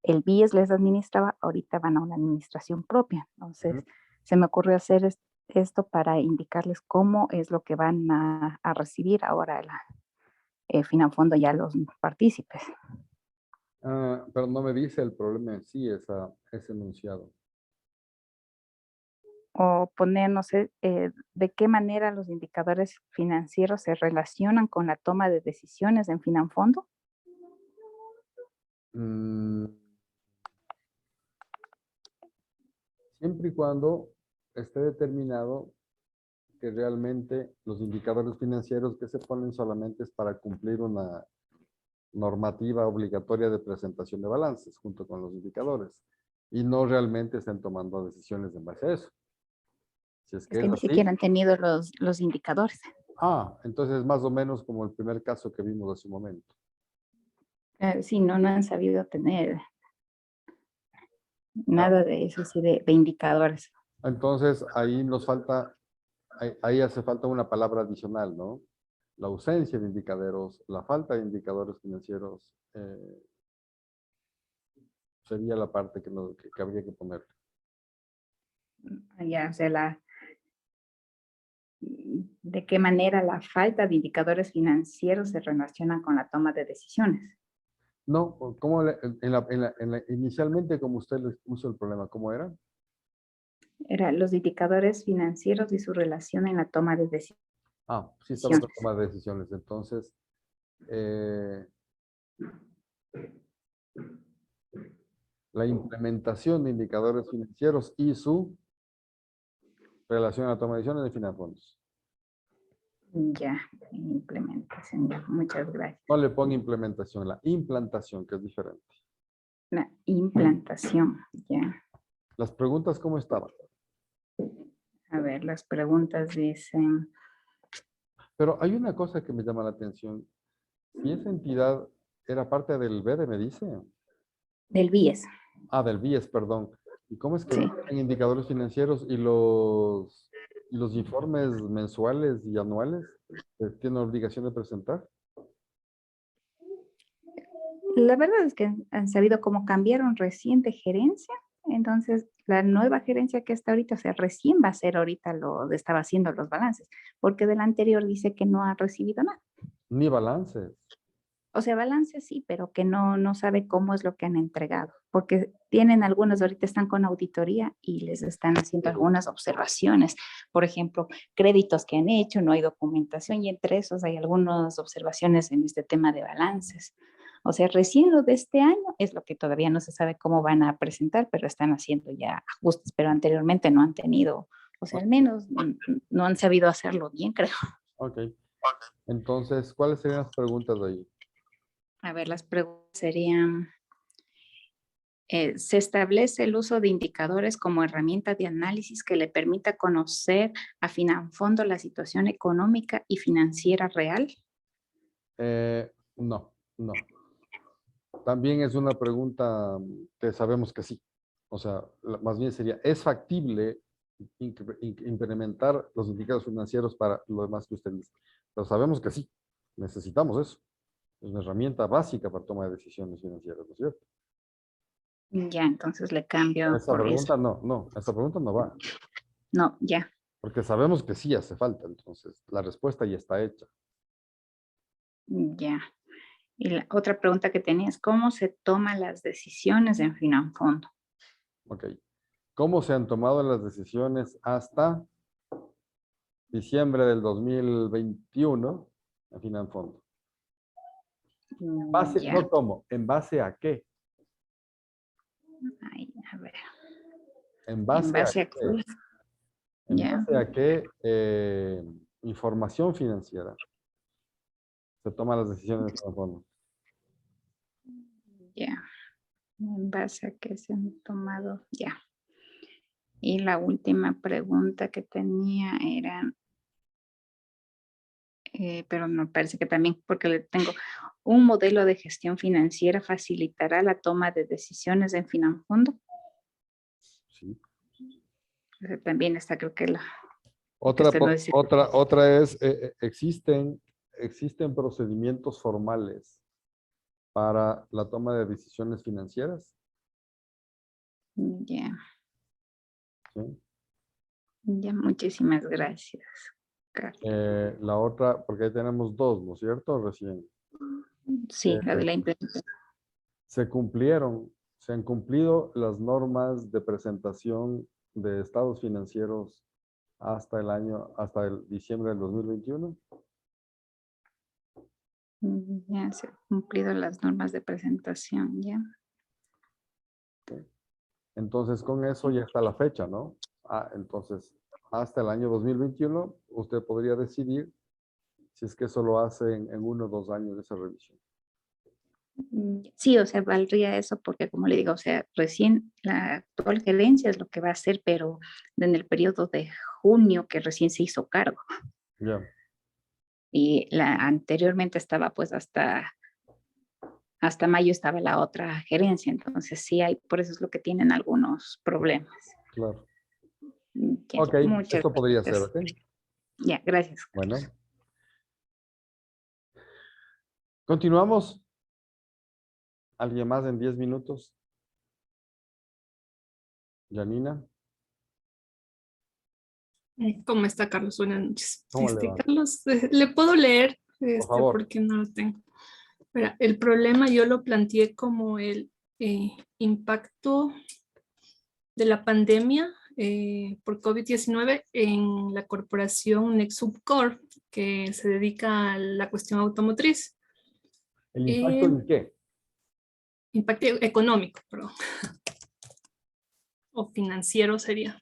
el BIES les administraba, ahorita van a una administración propia. Entonces, se me ocurrió hacer esto para indicarles cómo es lo que van a recibir ahora Finanfondo ya los partícipes. Pero no me dice el problema en sí, ese enunciado. O poner, no sé, de qué manera los indicadores financieros se relacionan con la toma de decisiones en Finanfondo. Siempre y cuando esté determinado que realmente los indicadores financieros que se ponen solamente es para cumplir una normativa obligatoria de presentación de balances junto con los indicadores y no realmente estén tomando decisiones en base a eso. Si es que Es que es ni así, siquiera han tenido los indicadores. entonces más o menos como el primer caso que vimos hace un momento. Sí, no han sabido tener nada de eso, sí, de indicadores. Entonces ahí nos falta, ahí hace falta una palabra adicional, ¿no? La ausencia de indicadores, la falta de indicadores financieros, sería la parte que habría que poner. Ya, o sea, de qué manera la falta de indicadores financieros se relaciona con la toma de decisiones. No, ¿cómo inicialmente como usted les puso el problema, ¿cómo era? Era los indicadores financieros y su relación en la toma de decisiones. Sí, estaba en la toma de decisiones. Entonces, la implementación de indicadores financieros y su relación a la toma de decisiones de Finanfondos. Ya, implementación, ya, muchas gracias. No le ponga implementación, la implantación, que es diferente. La implantación, ya. Las preguntas, ¿cómo estaban? A ver, las preguntas dicen... Pero hay una cosa que me llama la atención. Si esa entidad era parte del BEDE, me dice. Del BIES. Del BIES, perdón. ¿Y cómo es que Sí. en indicadores financieros y los informes mensuales y anuales tienen obligación de presentar? La verdad es que han sabido cómo cambiaron recién de gerencia. Entonces, la nueva gerencia que está ahorita, o sea, recién va a ser ahorita estaba haciendo los balances, porque del anterior dice que no ha recibido nada. Ni balances. O sea, balance sí, pero que no sabe cómo es lo que han entregado, porque tienen algunos, ahorita están con auditoría y les están haciendo algunas observaciones. Por ejemplo, créditos que han hecho, no hay documentación y entre esos hay algunas observaciones en este tema de balances. O sea, recién lo de este año es lo que todavía no se sabe cómo van a presentar, pero están haciendo ya ajustes, pero anteriormente no han tenido O sea, al menos no han sabido hacerlo bien, creo. Ok. Entonces, ¿cuáles serían las preguntas de ahí? A ver, las preguntas serían, ¿se establece el uso de indicadores como herramienta de análisis que le permita conocer a Finanfondo la situación económica y financiera real? No. También es una pregunta que sabemos que sí. O sea, más bien sería, ¿es factible implementar los indicadores financieros para lo demás que usted dice? Pero sabemos que sí, necesitamos eso. Es una herramienta básica para tomar decisiones financieras, ¿no es cierto? Ya, entonces le cambio Esa por pregunta eso. no, esa pregunta no va, No, ya. porque sabemos que sí hace falta, entonces la respuesta ya está hecha. Ya. Y la otra pregunta que tenía es, ¿cómo se toman las decisiones en Finanfondo? Ok. ¿Cómo se han tomado las decisiones hasta diciembre del 2021 en Finanfondo? Ya. No cómo, ¿en base a qué? Ay, a ver. ¿En En base a base a qué? qué. ¿En Ya. base a qué información financiera se toman las decisiones en Finanfondo? Ya. En base a qué se han tomado. Ya. Y la última pregunta que tenía era, pero me parece que también, porque le tengo, ¿un modelo de gestión financiera facilitará la toma de decisiones en Finanfondo? Sí. También está, creo que la... Otra, usted lo dice. otra es, existen procedimientos formales para la toma de decisiones financieras. Ya, ¿Sí? ya, muchísimas gracias, Carlos. La otra, porque ahí tenemos dos, ¿no es cierto? Recién. Sí, la de la implementación. Se han cumplido las normas de presentación de estados financieros hasta el diciembre del 2021. Ya se han cumplido las normas de presentación, ya. Entonces, con eso ya está la fecha, ¿no? Entonces, hasta el año 2021, usted podría decidir si es que eso lo hace en 1 o 2 años de esa revisión. Sí, o sea, valdría eso porque, como le digo, o sea, recién la actual gerencia es lo que va a hacer, pero en el periodo de junio que recién se hizo cargo. Ya. Y anteriormente estaba pues hasta mayo estaba la otra gerencia, entonces sí hay, por eso es lo que tienen algunos problemas. Claro. Ya, Ok, muchas esto podría ser, gracias. ¿ok? Ya, gracias. Bueno. Continuamos. ¿Alguien más en 10 minutos? Janina. ¿Cómo está, Carlos? Buenas noches. ¿Cómo le va? Carlos, ¿le puedo leer? Por favor. Porque no lo tengo. Mira, el problema yo lo planteé como el impacto de la pandemia por COVID-19 en la corporación Nexubcor, que se dedica a la cuestión automotriz. ¿El impacto en qué? Impacto económico, perdón. O financiero sería.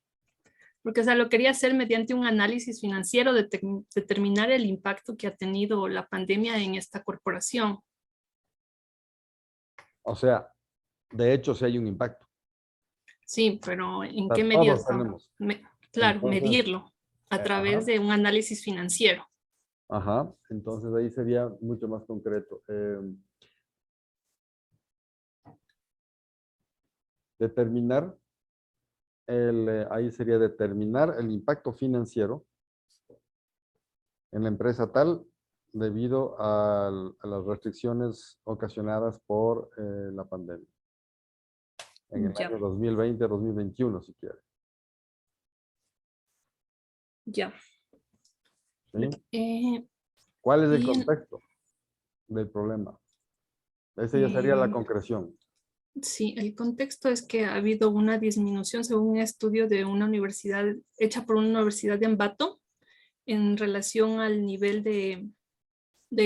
Porque, o sea, lo quería hacer mediante un análisis financiero, determinar el impacto que ha tenido la pandemia en esta corporación. O sea, de hecho, sí hay un impacto. Sí, pero ¿en O qué sea, medida? todos tenemos. Claro, Entonces, medirlo a través ajá. de un análisis financiero. Ajá, entonces ahí sería mucho más concreto. Determinar, ahí sería determinar el impacto financiero en la empresa tal debido a las restricciones ocasionadas por la pandemia. En el Ya. año 2020-2021, si quiere. Ya. ¿Sí? ¿Cuál es el y en- contexto del problema? Esa ya sería la concreción. Sí, el contexto es que ha habido una disminución según un estudio de una universidad, hecha por una universidad de Ambato, en relación al nivel de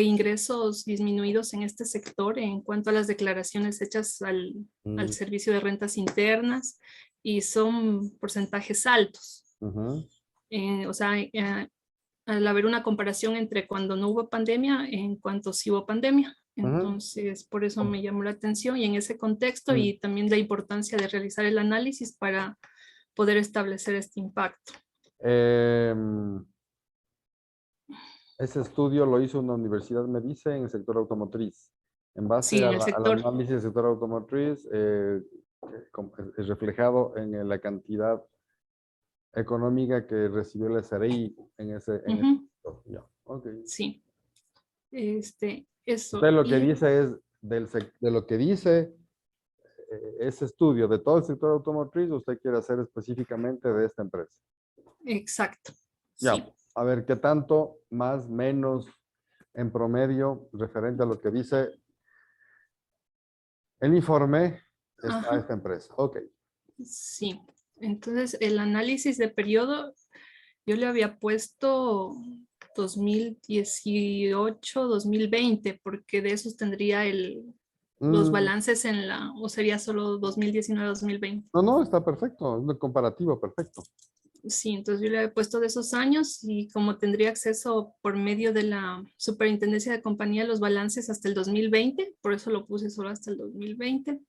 ingresos disminuidos en este sector en cuanto a las declaraciones hechas al servicio de rentas internas, y son porcentajes altos. Ujú. O sea, al haber una comparación entre cuando no hubo pandemia en cuanto sí hubo pandemia. Entonces, por eso me llamó la atención y en ese contexto y también la importancia de realizar el análisis para poder establecer este impacto. Ese estudio lo hizo una universidad, me dice, en el sector automotriz. En base Sí, en el al sector. análisis del sector automotriz, es reflejado en la cantidad económica que recibió el SRI en ese sector. Ya, okay. Sí. Eso. Usted lo que dice es, de lo que dice ese estudio de todo el sector automotriz, usted quiere hacer específicamente de esta empresa. Exacto. Ya, Sí. a ver, ¿qué tanto más, menos, en promedio, referente a lo que dice el informe, está esta empresa? Ok. Sí. Entonces, el análisis de periodo, yo le había puesto 2018, 2020, porque de esos tendría los balances o sería solo 2019, 2020. No, está perfecto, es un comparativo perfecto. Sí, entonces yo le he puesto de esos años y como tendría acceso por medio de la Superintendencia de Compañía a los balances hasta el 2020, por eso lo puse solo hasta el 2020.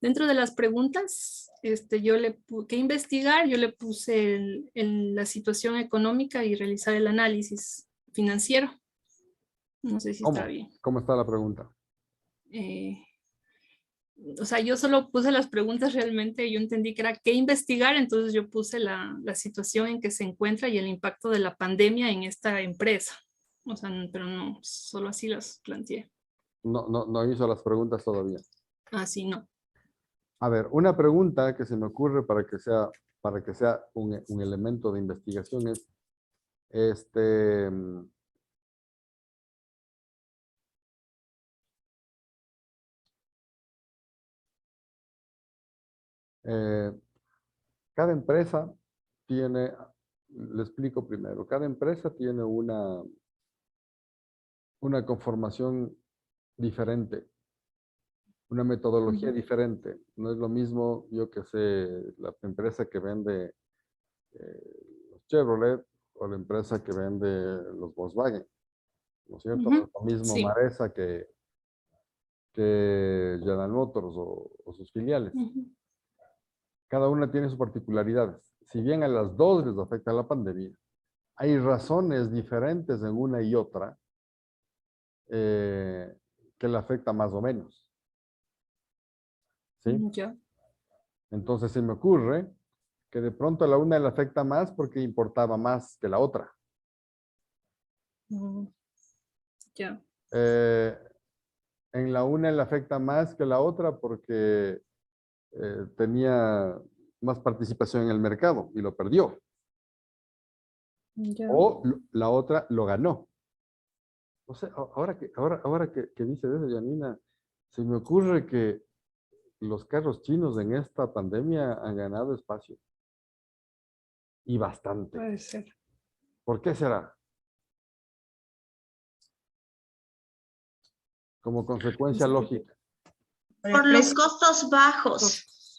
Dentro de las preguntas, que investigar, yo le puse la situación económica y realizar el análisis financiero. No sé si está bien. ¿Cómo está la pregunta? O sea, yo solo puse las preguntas realmente, yo entendí que era qué investigar, entonces yo puse la situación en que se encuentra y el impacto de la pandemia en esta empresa. O sea, pero no, solo así las planteé. No hizo las preguntas todavía. Así no. A ver, una pregunta que se me ocurre para que sea un elemento de investigación es, cada empresa tiene, le explico primero, cada empresa tiene una conformación diferente, una metodología diferente. No es lo mismo, yo que sé, la empresa que vende los Chevrolet o la empresa que vende los Volkswagen, ¿no es cierto? No es lo mismo Sí. Maresa que General Motors o sus filiales. Cada una tiene sus particularidades. Si bien a las dos les afecta la pandemia, hay razones diferentes en una y otra que le afecta más o menos. ¿Sí? Ya. Entonces se me ocurre que de pronto a la una le afecta más porque importaba más que la otra. Ya. En la una le afecta más que la otra porque tenía más participación en el mercado y lo perdió. Ya. O la otra lo ganó. O sea, ahora que dice eso, Janina, se me ocurre que los carros chinos en esta pandemia han ganado espacio. Y bastante. Puede ser. ¿Por qué será? Como consecuencia lógica. Por los costos bajos.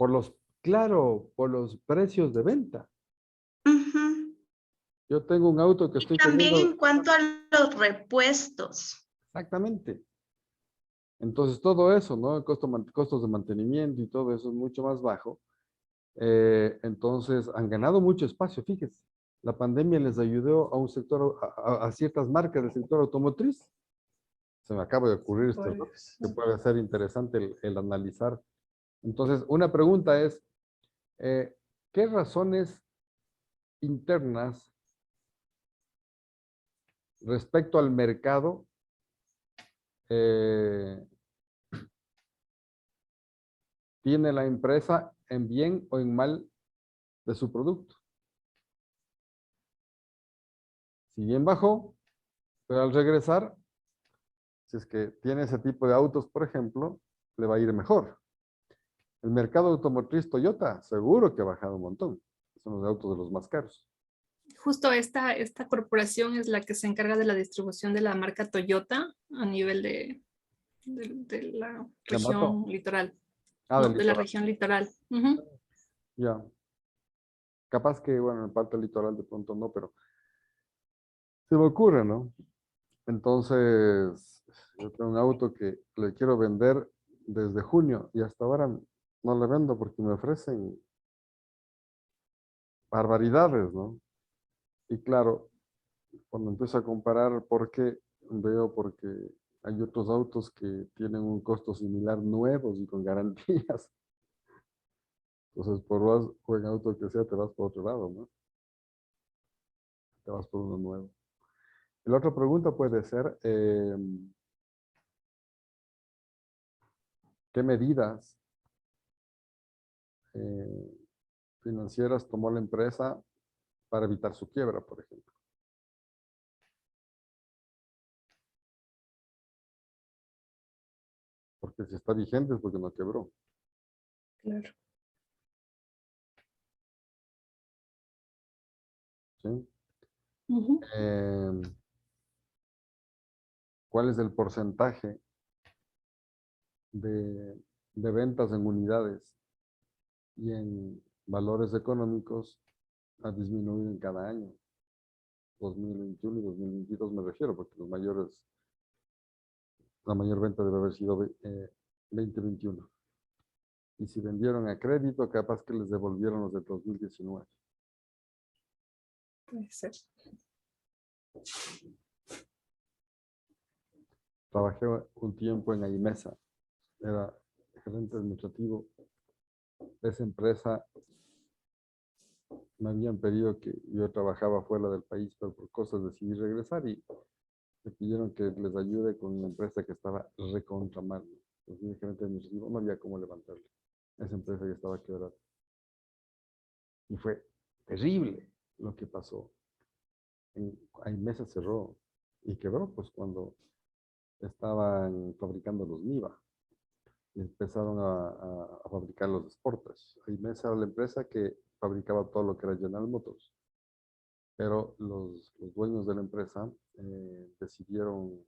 Claro, por los precios de venta. Ujú. Yo tengo un auto que Y estoy también teniendo. en cuanto a los repuestos. Exactamente. Entonces todo eso, ¿no? Costos de mantenimiento y todo eso es mucho más bajo. Entonces han ganado mucho espacio, fíjese. La pandemia les ayudó a un sector, a ciertas marcas del sector automotriz. Se me acaba de ocurrir esto, ¿no? Que puede ser interesante el analizar. Entonces, una pregunta es, ¿qué razones internas respecto al mercado tiene la empresa en bien o en mal de su producto? Si bien bajó, pero al regresar, si es que tiene ese tipo de autos, por ejemplo, le va a ir mejor. El mercado automotriz Toyota, seguro que ha bajado un montón. Son los autos de los más caros. Justo esta corporación es la que se encarga de la distribución de la marca Toyota a nivel de la región litoral. Ah, No, del de la litoral. región litoral. Ya. Capaz que, bueno, en parte litoral de pronto no, pero se me ocurre, ¿no? Entonces, yo tengo un auto que le quiero vender desde junio y hasta ahora no le vendo porque me ofrecen barbaridades, ¿no? Y claro, cuando empiezo a comparar, porque hay otros autos que tienen un costo similar nuevos y con garantías. Entonces, por más buen auto que sea, te vas por otro lado, ¿no? Te vas por uno nuevo. Y la otra pregunta puede ser, ¿qué medidas eh, financieras tomó la empresa para evitar su quiebra, por ejemplo? Porque si está vigente es porque no quebró. Claro. ¿Sí? Ujú. ¿Cuál es el porcentaje de ventas en unidades y en valores económicos ha disminuido en cada año? 2021 y 2022 me refiero, porque la mayor venta debe haber sido 2021. Y si vendieron a crédito, capaz que les devolvieron los de 2019. Puede ser. Trabajé un tiempo en AIMESA, era gerente administrativo de esa empresa. Me habían pedido que yo trabajaba fuera del país, pero por cosas decidí regresar y me pidieron que les ayude con una empresa que estaba recontra mal. Entonces, mi gerente administrativo no había cómo levantarle. Esa empresa ya estaba quebrada. Y fue terrible lo que pasó. AIMESA cerró y quebró pues cuando estaban fabricando los MIVA y empezaron a fabricar los Sportage. AIMESA era la empresa que fabricaba todo lo que era General Motors, pero los dueños de la empresa decidieron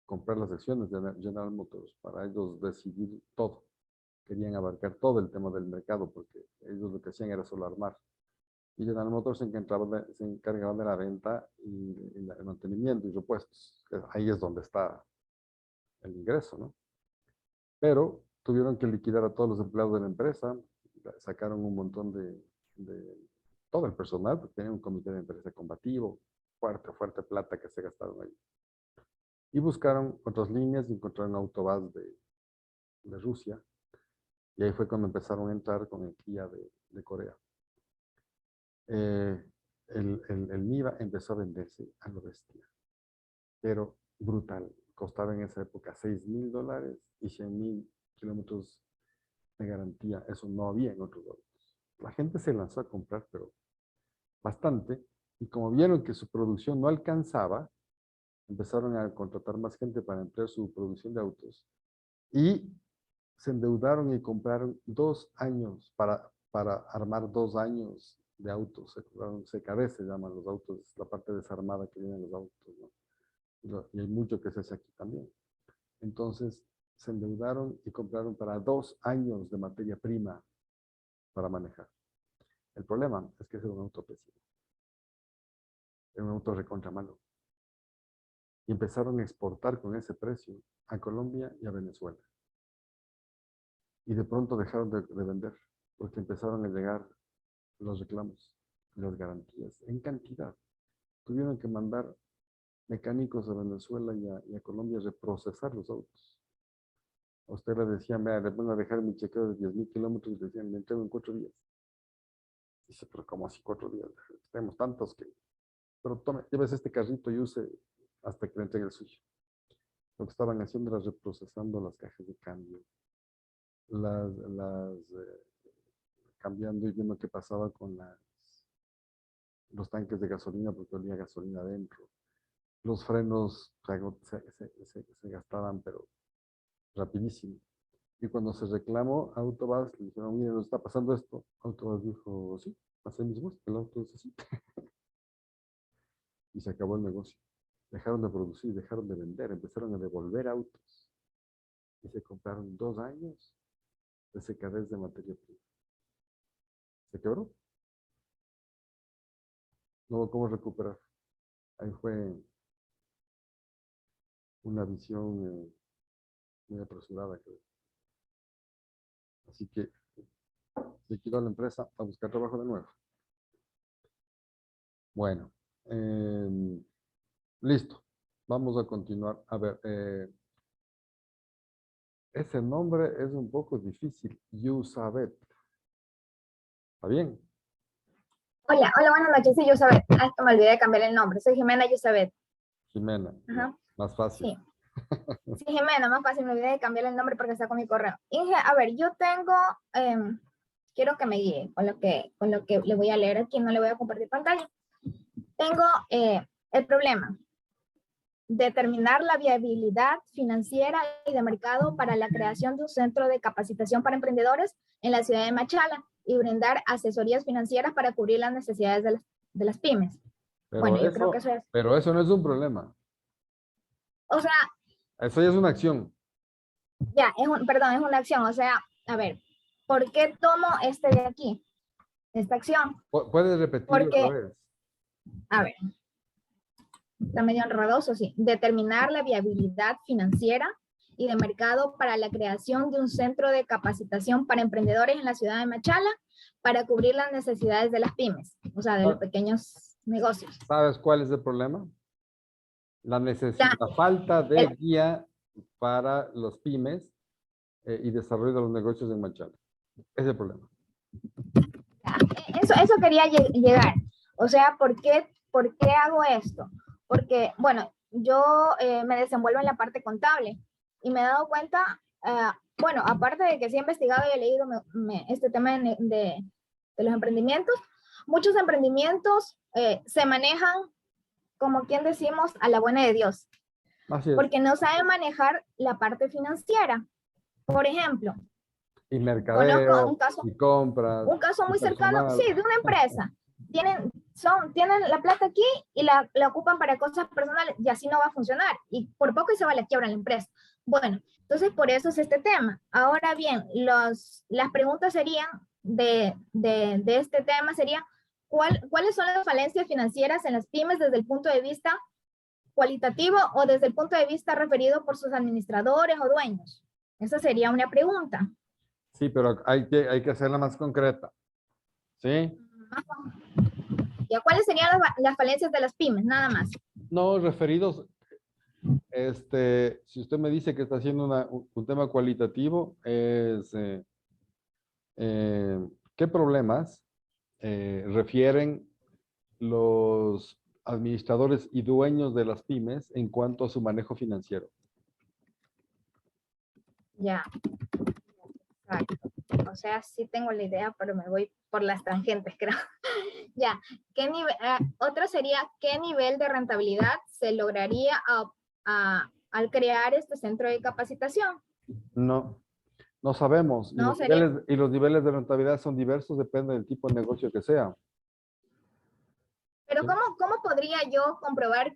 comprar las acciones de General Motors para ellos decidir todo. Querían abarcar todo el tema del mercado porque ellos lo que hacían era solo armar. Y General Motors se encargaba de la venta y el mantenimiento y repuestos. Ahí es donde está el ingreso, ¿no? Pero tuvieron que liquidar a todos los empleados de la empresa, sacaron un montón de todo el personal, porque tenían un comité de empresa combativo, fuerte plata que se gastaron ahí. Y buscaron otras líneas y encontraron Autobás de Rusia. Y ahí fue cuando empezaron a entrar con el Kia de Corea. El MIVA empezó a venderse a lo bestia, pero brutal. Costaba en esa época $6,000 y 100,000 kilómetros de garantía. Eso no había en otros autos. La gente se lanzó a comprar, pero bastante. Y como vieron que su producción no alcanzaba, empezaron a contratar más gente para ampliar su producción de autos. Y se endeudaron y compraron 2 años para armar 2 años de autos. Se compraron CKD, se llaman los autos, la parte desarmada que vienen los autos, ¿no? Y hay mucho que se hace aquí también. Entonces, se endeudaron y compraron para 2 años de materia prima para manejar. El problema es que es un auto pésimo. Era un auto recontra malo. Y empezaron a exportar con ese precio a Colombia y a Venezuela. Y de pronto dejaron de vender porque empezaron a llegar los reclamos, las garantías en cantidad. Tuvieron que mandar mecánicos a Venezuela y a Colombia a reprocesar los autos. A usted le decían, vea, le van a dejar mi chequeo de 10,000 kilómetros y le decían, le entrego en 4 días. Dice, pero ¿cómo así 4 días? Tenemos tantos que... Pero tome, lleves este carrito y use hasta que le entregue el suyo. Lo que estaban haciendo era reprocesando las cajas de cambio, cambiando y viendo qué pasaba con los tanques de gasolina, porque olía gasolina adentro. Los frenos se gastaban, pero rapidísimo. Y cuando se reclamó a Autobás, le dijeron, mire, nos está pasando esto. Autobás dijo, sí, así mismo, el auto es así. Y se acabó el negocio. Dejaron de producir, dejaron de vender, empezaron a devolver autos. Y se compraron 2 años de secadez de materia prima. Se quebró. No, ¿cómo recuperar? Ahí fue una visión muy apresurada, creo. Así que se quedó la empresa a buscar trabajo de nuevo. Bueno, listo. Vamos a continuar. A ver, ese nombre es un poco difícil. Yusabet. ¿Está bien? Hola, hola, buenas noches. Sí, Yusabet. Ah, es que me olvidé de cambiar el nombre. Soy Jimena Yusabet. Jimena. Ajá. Más fácil. Sí. Sí, Jimena, más fácil. Me olvidé de cambiar el nombre porque está con mi correo. Inge, a ver, yo tengo, quiero que me guíe con lo que le voy a leer aquí. No le voy a compartir pantalla. Tengo el problema. Determinar la viabilidad financiera y de mercado para la creación de un centro de capacitación para emprendedores en la ciudad de Machala y brindar asesorías financieras para cubrir las necesidades de las pymes. Pero Bueno, yo eso, creo que eso es. pero eso no es un problema. O sea, Eso ya es una acción. ya, perdón, es una acción. O sea, a ver, ¿por qué tomo este de aquí? Esta acción. ¿Puedes repetirlo otra Porque, vez? a ver, está medio enredoso, sí. Determinar la viabilidad financiera y de mercado para la creación de un centro de capacitación para emprendedores en la ciudad de Machala para cubrir las necesidades de las pymes, o sea, de los pequeños negocios. ¿Sabes cuál es el problema? La necesidad, Ya. la falta de guía para los pymes y desarrollo de los negocios en Machala. Ese es el problema. Eso quería llegar. O sea, ¿por qué hago esto? Porque, bueno, yo me desenvuelvo en la parte contable y me he dado cuenta, bueno, aparte de que sí he investigado y he leído este tema de los emprendimientos, muchos emprendimientos se manejan, como quien decimos, a la buena de Dios. Así es. Porque no saben manejar la parte financiera. Por ejemplo, Y mercadeo, un caso, y compras. un caso muy cercano, personal. sí, de una empresa. Tienen la plata aquí y la ocupan para cosas personales y así no va a funcionar. Y por poco y se va a la quiebra la empresa. Bueno, entonces por eso es este tema. Ahora bien, las preguntas serían de este tema sería, ¿cuáles son las falencias financieras en las pymes desde el punto de vista cualitativo o desde el punto de vista referido por sus administradores o dueños? Esa sería una pregunta. Sí, pero hay que hacerla más concreta. ¿Sí? ¿Ya cuáles serían las falencias de las pymes? Nada más. No, referidos, si usted me dice que está haciendo un tema cualitativo, es ¿qué problemas refieren los administradores y dueños de las pymes en cuanto a su manejo financiero? Ya. Exacto. O sea, sí tengo la idea, pero me voy por las tangentes, creo. Ya. Otra sería, ¿qué nivel de rentabilidad se lograría al crear este centro de capacitación? No sabemos. No, Y los niveles de rentabilidad son diversos, depende del tipo de negocio que sea. Pero ¿Sí? ¿cómo podría yo comprobar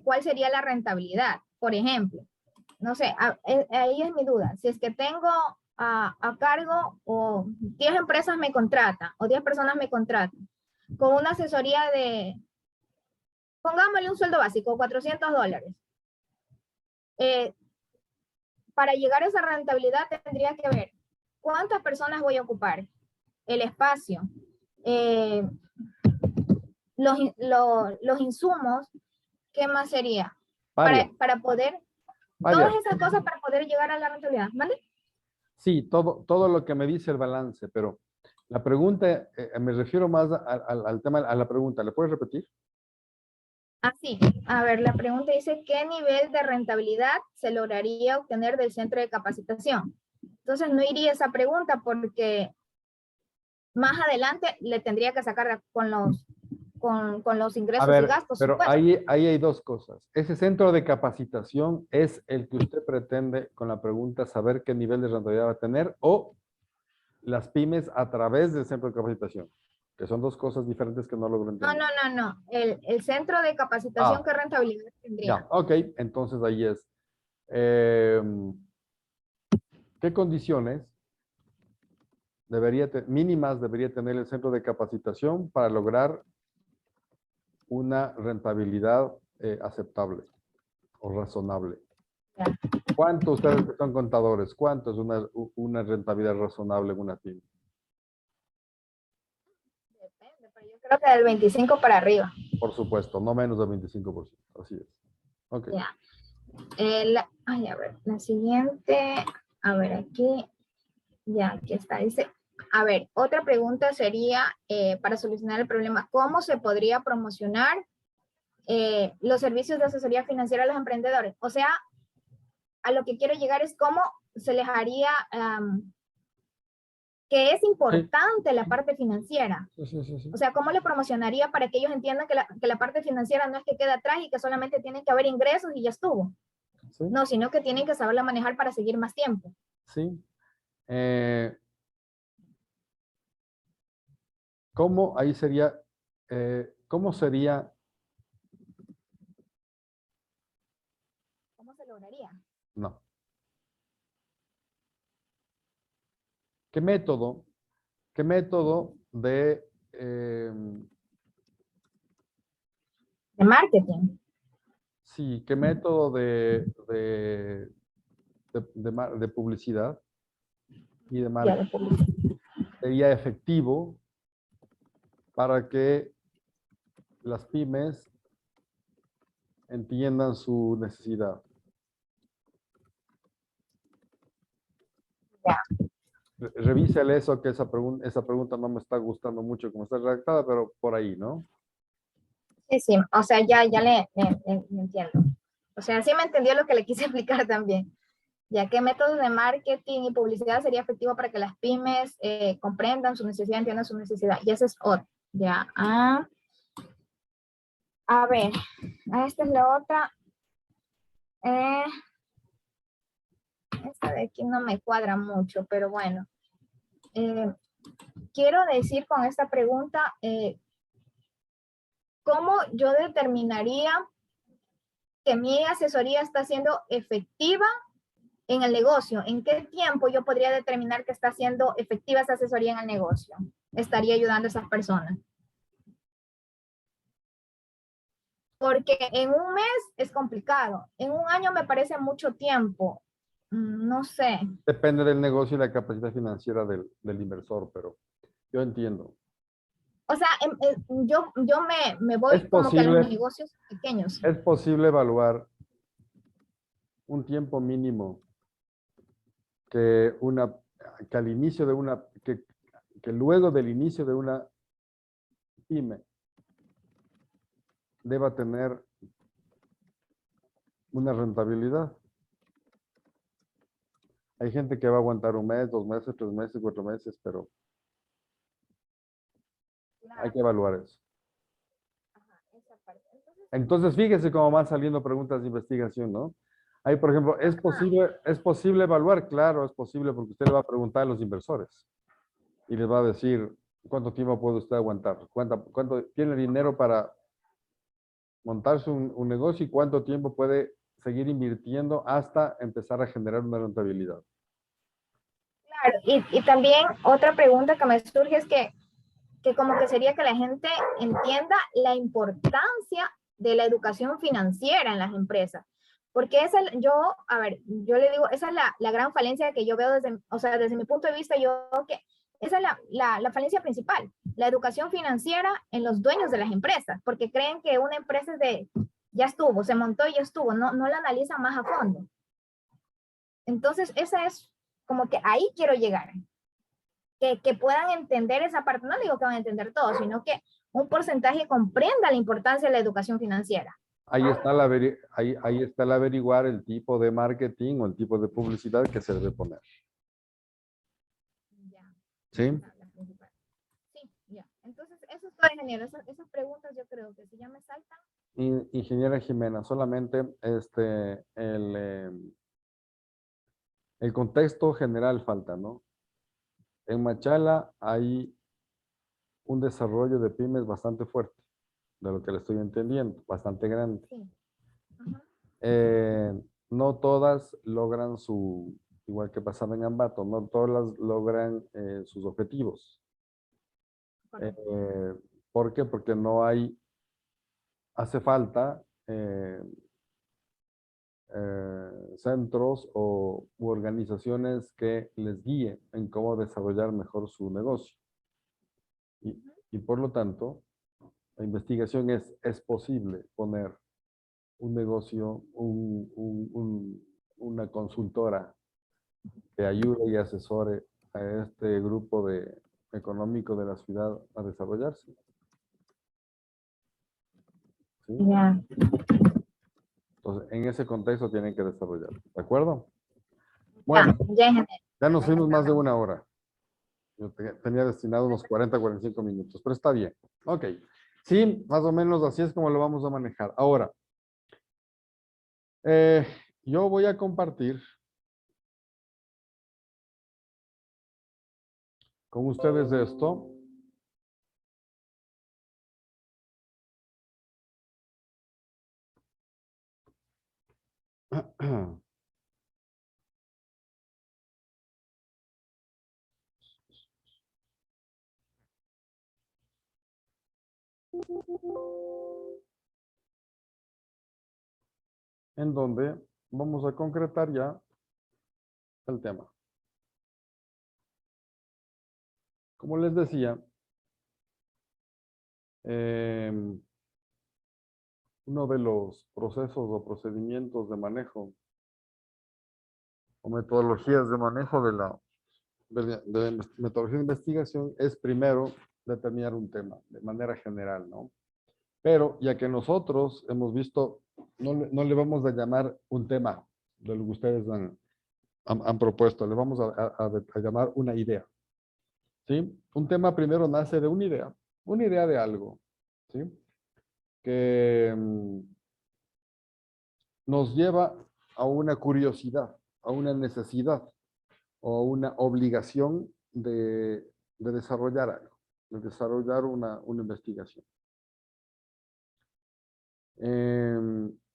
cuál sería la rentabilidad? Por ejemplo, no sé, ahí es mi duda. Si es que tengo a cargo o 10 empresas me contratan o 10 personas me contratan con una asesoría de, pongámosle un sueldo básico, $400. Para llegar a esa rentabilidad tendría que ver cuántas personas voy a ocupar, el espacio, los insumos, ¿qué más sería? Para poder, todas esas cosas para poder llegar a la rentabilidad. ¿Vale? Sí, todo lo que me dice el balance, pero la pregunta, me refiero más al tema, a la pregunta. ¿Le puedes repetir? Sí. A ver, la pregunta dice, ¿qué nivel de rentabilidad se lograría obtener del centro de capacitación? Entonces no iría esa pregunta porque más adelante le tendría que sacar con los ingresos y gastos. Pero ahí hay dos cosas. Ese centro de capacitación es el que usted pretende con la pregunta saber qué nivel de rentabilidad va a tener, o las pymes a través del centro de capacitación, que son dos cosas diferentes que no logro entender. No. El centro de capacitación, ¿qué rentabilidad tendría? Ya, ok. Entonces ahí es. ¿Qué condiciones mínimas debería tener el centro de capacitación para lograr una rentabilidad aceptable o razonable. Ya. ¿Cuánto ustedes que son contadores? ¿Cuánto es una rentabilidad razonable en una pyme? Depende, pero yo creo que del 25 para arriba. Por supuesto, no menos del 25%. Así es. Ok. Ya. Ay, a ver, la siguiente, a ver, aquí, ya, aquí está, dice, a ver, otra pregunta sería, para solucionar el problema, ¿cómo se podría promocionar los servicios de asesoría financiera a los emprendedores? O sea, a lo que quiero llegar es cómo se les haría, que es importante la parte financiera. Sí. O sea, ¿cómo le promocionaría para que ellos entiendan que la parte financiera no es que queda atrás y que solamente tienen que haber ingresos y ya estuvo? Sí. No, sino que tienen que saberla manejar para seguir más tiempo. Sí. ¿Cómo ahí sería? ¿Cómo sería? ¿Cómo se lograría? No. ¿Qué método de De marketing. sí, qué método de publicidad y de Ya, marketing de publicidad. sería efectivo para que las pymes entiendan su necesidad? Ya. Revísale eso, que esa pregunta no me está gustando mucho como está redactada, pero por ahí, ¿no? Sí, o sea, ya le entiendo. O sea, sí me entendió lo que le quise explicar también. Ya qué métodos de marketing y publicidad sería efectivo para que las pymes comprendan su necesidad, entiendan su necesidad. Y ese es otro. Ya. A ver, esta es la otra. Esta de aquí no me cuadra mucho, pero bueno. Quiero decir con esta pregunta, ¿cómo yo determinaría que mi asesoría está siendo efectiva en el negocio? ¿En qué tiempo yo podría determinar que está siendo efectiva esa asesoría en el negocio? Estaría ayudando a esas personas. Porque en un mes es complicado. En un año me parece mucho tiempo. No sé. Depende del negocio y la capacidad financiera del inversor, pero yo entiendo. O sea, yo me voy Es como que a los posible, negocios pequeños. es posible evaluar un tiempo mínimo que al inicio de que luego del inicio de una pyme deba tener una rentabilidad. Hay gente que va a aguantar un mes, 2 meses, 3 meses, 4 meses, pero hay que evaluar eso. Ajá, esa parte. Entonces, fíjese cómo van saliendo preguntas de investigación, ¿no? Ahí, por ejemplo, ¿es posible evaluar? Claro, es posible porque usted le va a preguntar a los inversores y les va a decir, ¿cuánto tiempo puede usted aguantar? ¿Cuánto tiene dinero para montarse un negocio y cuánto tiempo puede seguir invirtiendo hasta empezar a generar una rentabilidad? Claro, y también otra pregunta que me surge es que como que sería que la gente entienda la importancia de la educación financiera en las empresas. Porque esa, a ver, yo le digo, esa es la gran falencia que yo veo desde mi punto de vista, que esa es la falencia principal, la educación financiera en los dueños de las empresas, porque creen que una empresa es ya estuvo, se montó y ya estuvo, no la analizan más a fondo. Entonces, esa es como que ahí quiero llegar. Que puedan entender esa parte, no digo que van a entender todo, sino que un porcentaje comprenda la importancia de la educación financiera. Ahí está ahí está el averiguar el tipo de marketing o el tipo de publicidad que se debe poner. Ya. ¿Sí? Sí, ya. Entonces, eso es todo, ingeniero. Esas preguntas yo creo que si ya me saltan. Ingeniera Jimena, solamente el contexto general falta, ¿no? En Machala hay un desarrollo de pymes bastante fuerte, de lo que le estoy entendiendo, bastante grande. Sí. Ajá. No todas logran igual que pasaba en Ambato, no todas logran sus objetivos. ¿Por qué? Porque no hay hace falta centros u organizaciones que les guíen en cómo desarrollar mejor su negocio. Y por lo tanto, la investigación es posible poner un negocio, una consultora que ayude y asesore a este grupo económico de la ciudad a desarrollarse. ¿Sí? Ya. Entonces, en ese contexto tienen que desarrollar. ¿De acuerdo? Bueno, Ya entendí. ya nos fuimos más de una hora. Yo tenía destinado unos 40, 45 minutos, pero está bien. Ok. Sí, más o menos así es como lo vamos a manejar. Ahora, yo voy a compartir con ustedes esto. En donde vamos a concretar ya el tema. Como les decía, uno de los procesos o procedimientos de manejo o metodologías de manejo de metodología de investigación es primero determinar un tema de manera general, ¿no? Pero ya que nosotros hemos visto, no le vamos a llamar un tema de lo que ustedes han propuesto, le vamos a llamar una idea, ¿sí? Un tema primero nace de una idea de algo, ¿sí? Que nos lleva a una curiosidad, a una necesidad o a una obligación de desarrollar algo, de desarrollar una investigación.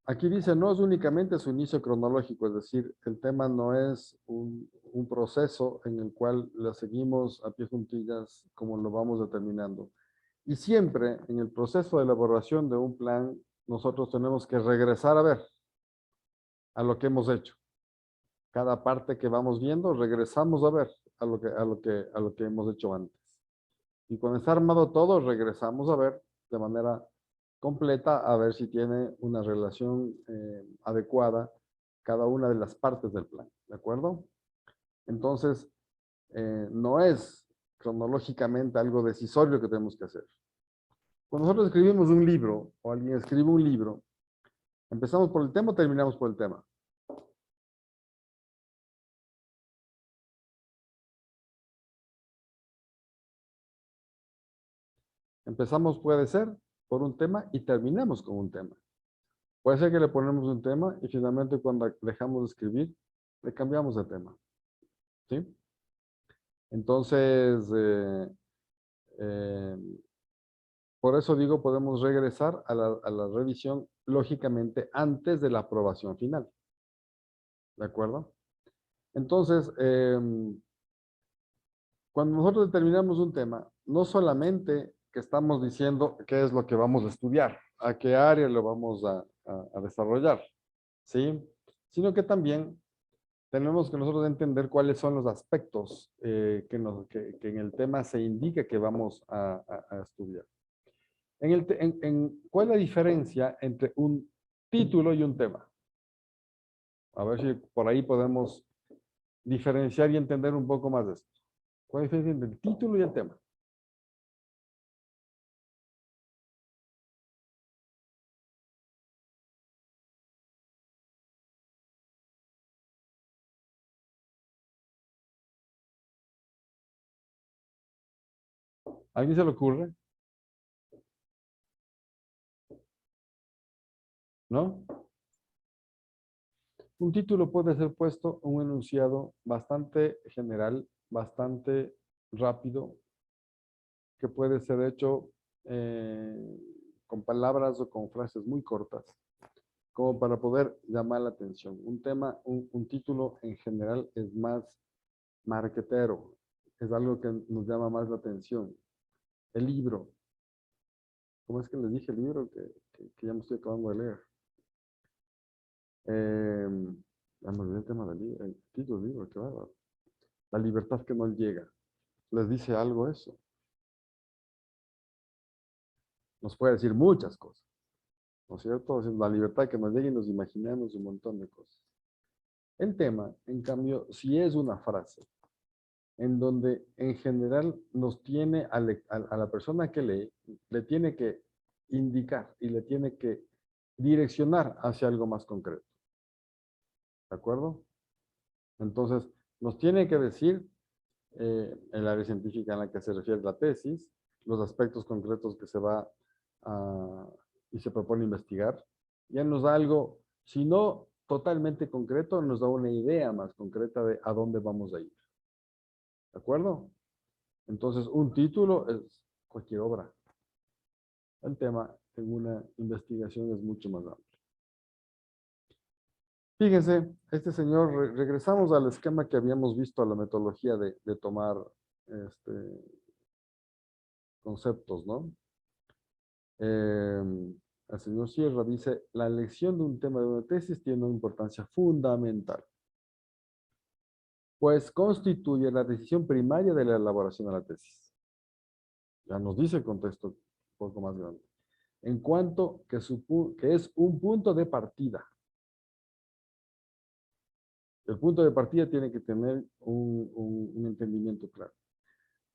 Aquí dice, no es únicamente su inicio cronológico, es decir, el tema no es un proceso en el cual la seguimos a pie juntillas como lo vamos determinando. Y siempre en el proceso de elaboración de un plan, nosotros tenemos que regresar a ver a lo que hemos hecho. Cada parte que vamos viendo, regresamos a ver a lo que hemos hecho antes. Y cuando está armado todo, regresamos a ver de manera completa a ver si tiene una relación adecuada cada una de las partes del plan, ¿de acuerdo? Entonces, no es cronológicamente algo decisorio que tenemos que hacer. Cuando nosotros escribimos un libro, o alguien escribe un libro, ¿empezamos por el tema o terminamos por el tema? Empezamos, puede ser, por un tema y terminamos con un tema. Puede ser que le ponemos un tema y finalmente cuando dejamos de escribir, le cambiamos de tema. ¿Sí? Entonces, por eso digo, podemos regresar a la revisión lógicamente antes de la aprobación final. ¿De acuerdo? Entonces, cuando nosotros determinamos un tema, no solamente que estamos diciendo qué es lo que vamos a estudiar, a qué área lo vamos a desarrollar, ¿sí? Sino que también tenemos que nosotros entender cuáles son los aspectos que en el tema se indica que vamos a estudiar. ¿Cuál es la diferencia entre un título y un tema? A ver si por ahí podemos diferenciar y entender un poco más de esto. ¿Cuál es la diferencia entre el título y el tema? ¿A alguien se le ocurre? ¿No? Un título puede ser puesto en un enunciado bastante general, bastante rápido, que puede ser hecho con palabras o con frases muy cortas, como para poder llamar la atención. Un tema, un título en general es más marketero, es algo que nos llama más la atención. El libro, ¿cómo es que les dije el libro? que ya me estoy acabando de leer. Ya me olvidé el tema del libro, el título del libro, qué bárbaro. La libertad que no llega. ¿Les dice algo eso? Nos puede decir muchas cosas, ¿no es cierto? La libertad que nos llega y nos imaginamos un montón de cosas. El tema, en cambio, si es una frase en donde en general nos tiene a la persona que lee, le tiene que indicar y le tiene que direccionar hacia algo más concreto. ¿De acuerdo? Entonces, nos tiene que decir el área científica en la que se refiere la tesis, los aspectos concretos que se va y se propone investigar. Ya nos da algo, si no totalmente concreto, nos da una idea más concreta de a dónde vamos a ir. ¿De acuerdo? Entonces, un título es cualquier obra. El tema en una investigación es mucho más amplio. Fíjense, este señor, regresamos al esquema que habíamos visto, a la metodología de tomar conceptos, ¿no? El señor Sierra dice, la elección de un tema de una tesis tiene una importancia fundamental, pues constituye la decisión primaria de la elaboración de la tesis. Ya nos dice el contexto un poco más grande. En cuanto que es un punto de partida. El punto de partida tiene que tener un entendimiento claro.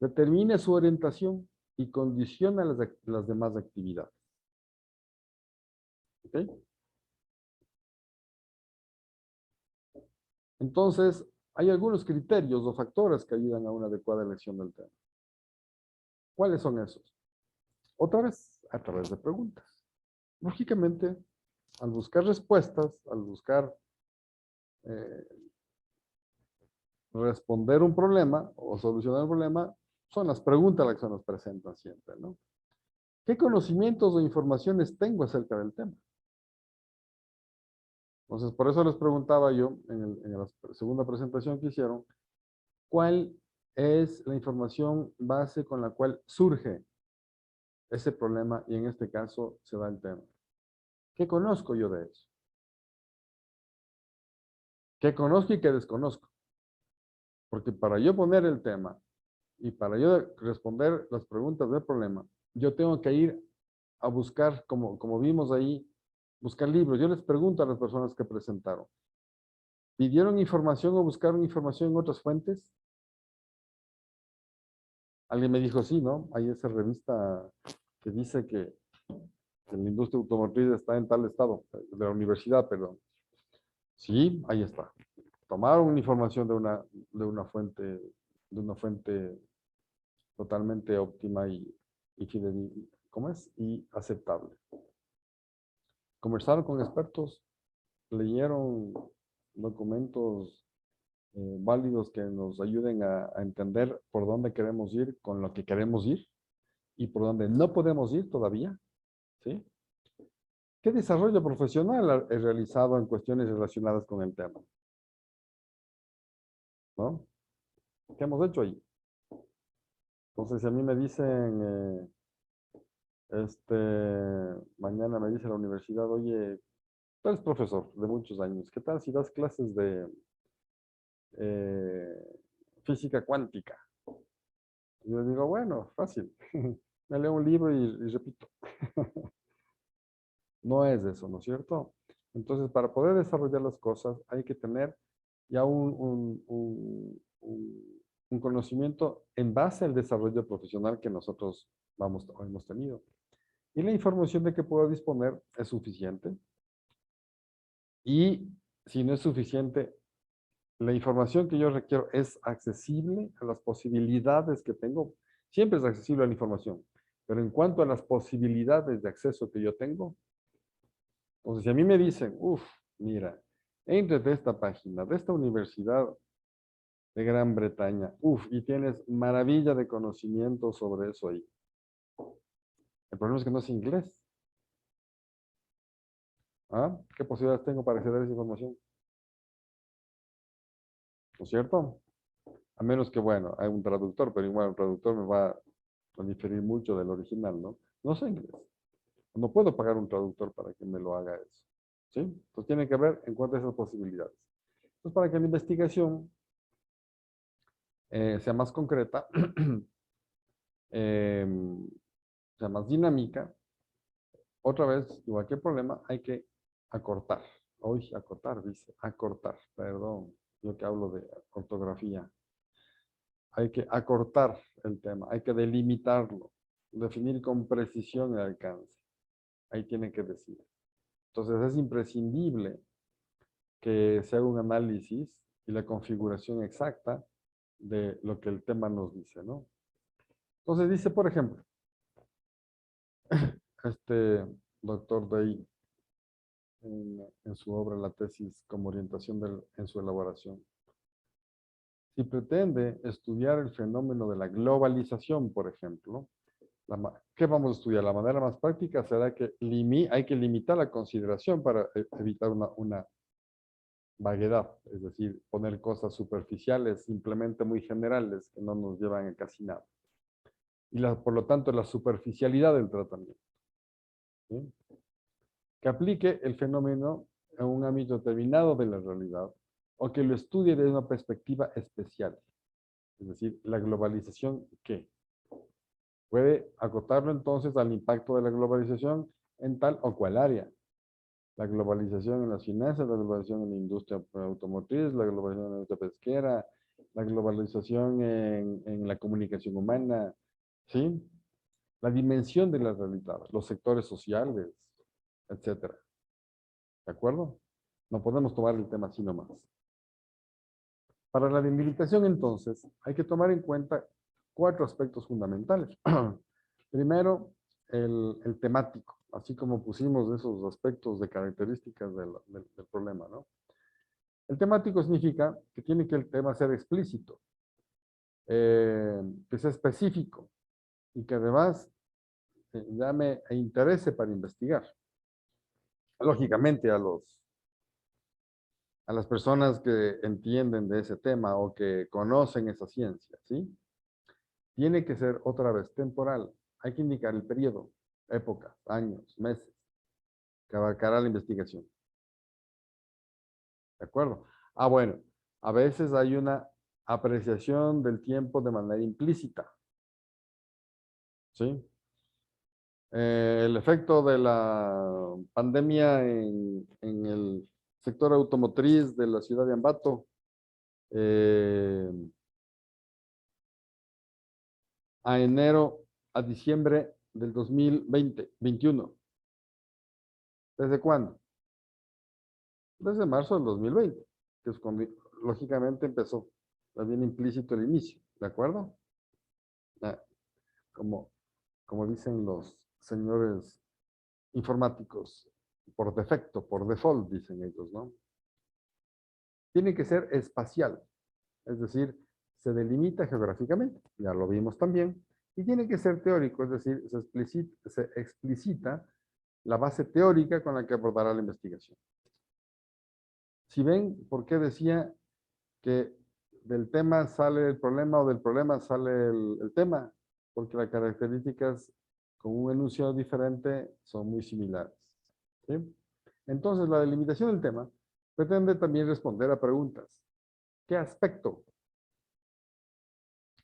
Determina su orientación y condiciona las demás actividades. ¿Ok? Entonces, hay algunos criterios o factores que ayudan a una adecuada elección del tema. ¿Cuáles son esos? Otra vez, a través de preguntas. Lógicamente, al buscar respuestas, al buscar responder un problema o solucionar un problema, son las preguntas las que se nos presentan siempre, ¿no? ¿Qué conocimientos o informaciones tengo acerca del tema? Entonces, por eso les preguntaba yo en la segunda presentación que hicieron, ¿cuál es la información base con la cual surge ese problema y en este caso se da el tema? ¿Qué conozco yo de eso? ¿Qué conozco y qué desconozco? Porque para yo poner el tema y para yo responder las preguntas del problema, yo tengo que ir a buscar, como vimos ahí, buscar libros. Yo les pregunto a las personas que presentaron, ¿pidieron información o buscaron información en otras fuentes? Alguien me dijo, sí, ¿no? Hay esa revista que dice que la industria automotriz está en tal estado, de la universidad, perdón. Sí, ahí está. Tomaron información de una fuente totalmente óptima y ¿cómo es? Y aceptable. Conversaron con expertos, leyeron documentos válidos que nos ayuden a entender por dónde queremos ir con lo que queremos ir y por dónde no podemos ir todavía, ¿sí? ¿Qué desarrollo profesional he realizado en cuestiones relacionadas con el tema? ¿No? ¿Qué hemos hecho ahí? Entonces, si a mí me dicen, mañana me dice la universidad, oye, tú eres profesor de muchos años, ¿qué tal si das clases de física cuántica? Y yo digo, bueno, fácil, me leo un libro y repito. No es eso, ¿no es cierto? Entonces, para poder desarrollar las cosas hay que tener ya un conocimiento en base al desarrollo profesional que nosotros hemos tenido. Y la información de que puedo disponer es suficiente. Y si no es suficiente, la información que yo requiero es accesible a las posibilidades que tengo. Siempre es accesible a la información. Pero en cuanto a las posibilidades de acceso que yo tengo, entonces si a mí me dicen, mira, entre de esta página, de esta universidad de Gran Bretaña, y tienes maravilla de conocimiento sobre eso ahí. El problema es que no es inglés. ¿Ah? ¿Qué posibilidades tengo para acceder a esa información? ¿No es cierto? A menos que, bueno, hay un traductor, pero igual el traductor me va a diferir mucho del original, ¿no? No sé inglés. No puedo pagar un traductor para que me lo haga eso. ¿Sí? Entonces tiene que ver en cuanto a esas posibilidades. Entonces, para que la investigación sea más concreta, sea más dinámica, otra vez, igual que el problema, hay que acortar. Hoy, acortar, dice, acortar, perdón, yo que hablo de ortografía. Hay que acortar el tema, hay que delimitarlo, definir con precisión el alcance. Ahí tiene que decir. Entonces es imprescindible que se haga un análisis y la configuración exacta de lo que el tema nos dice, ¿no? Entonces dice, por ejemplo, este doctor Day, en su obra La tesis como orientación en su elaboración. Si pretende estudiar el fenómeno de la globalización, por ejemplo, ¿qué vamos a estudiar? La manera más práctica será que hay que limitar la consideración para evitar una vaguedad, es decir, poner cosas superficiales, simplemente muy generales, que no nos llevan a casi nada. Y por lo tanto, la superficialidad del tratamiento. ¿Sí? Que aplique el fenómeno en un ámbito determinado de la realidad o que lo estudie desde una perspectiva especial. Es decir, la globalización, ¿qué? Puede acotarlo entonces al impacto de la globalización en tal o cual área. La globalización en las finanzas, la globalización en la industria automotriz, la globalización en la industria pesquera, la globalización en la comunicación humana, ¿sí? La dimensión de la realidad, los sectores sociales, etcétera. ¿De acuerdo? No podemos tomar el tema así nomás. Para la delimitación, entonces, hay que tomar en cuenta 4 aspectos fundamentales. Primero, el temático, así como pusimos esos aspectos de características del problema, ¿no? El temático significa que tiene que el tema ser explícito, que sea específico y que además llame e interese para investigar. Lógicamente, a las personas que entienden de ese tema o que conocen esa ciencia, ¿sí? Tiene que ser otra vez temporal. Hay que indicar el periodo, época, años, meses, que abarcará la investigación. ¿De acuerdo? Ah, bueno, a veces hay una apreciación del tiempo de manera implícita. ¿Sí? El efecto de la pandemia en el sector automotriz de la ciudad de Ambato a enero a diciembre del 2021. ¿Desde cuándo? Desde marzo del 2020, que es cuando lógicamente empezó, también implícito el inicio, ¿de acuerdo? Como dicen los señores informáticos, por defecto, por default, dicen ellos, ¿no? Tiene que ser espacial, es decir, se delimita geográficamente, ya lo vimos también, y tiene que ser teórico, es decir, se explicita la base teórica con la que abordará la investigación. Si ven, ¿por qué decía que del tema sale el problema o del problema sale el tema? Porque las características con un enunciado diferente son muy similares. ¿Sí? Entonces, la delimitación del tema pretende también responder a preguntas. ¿Qué aspecto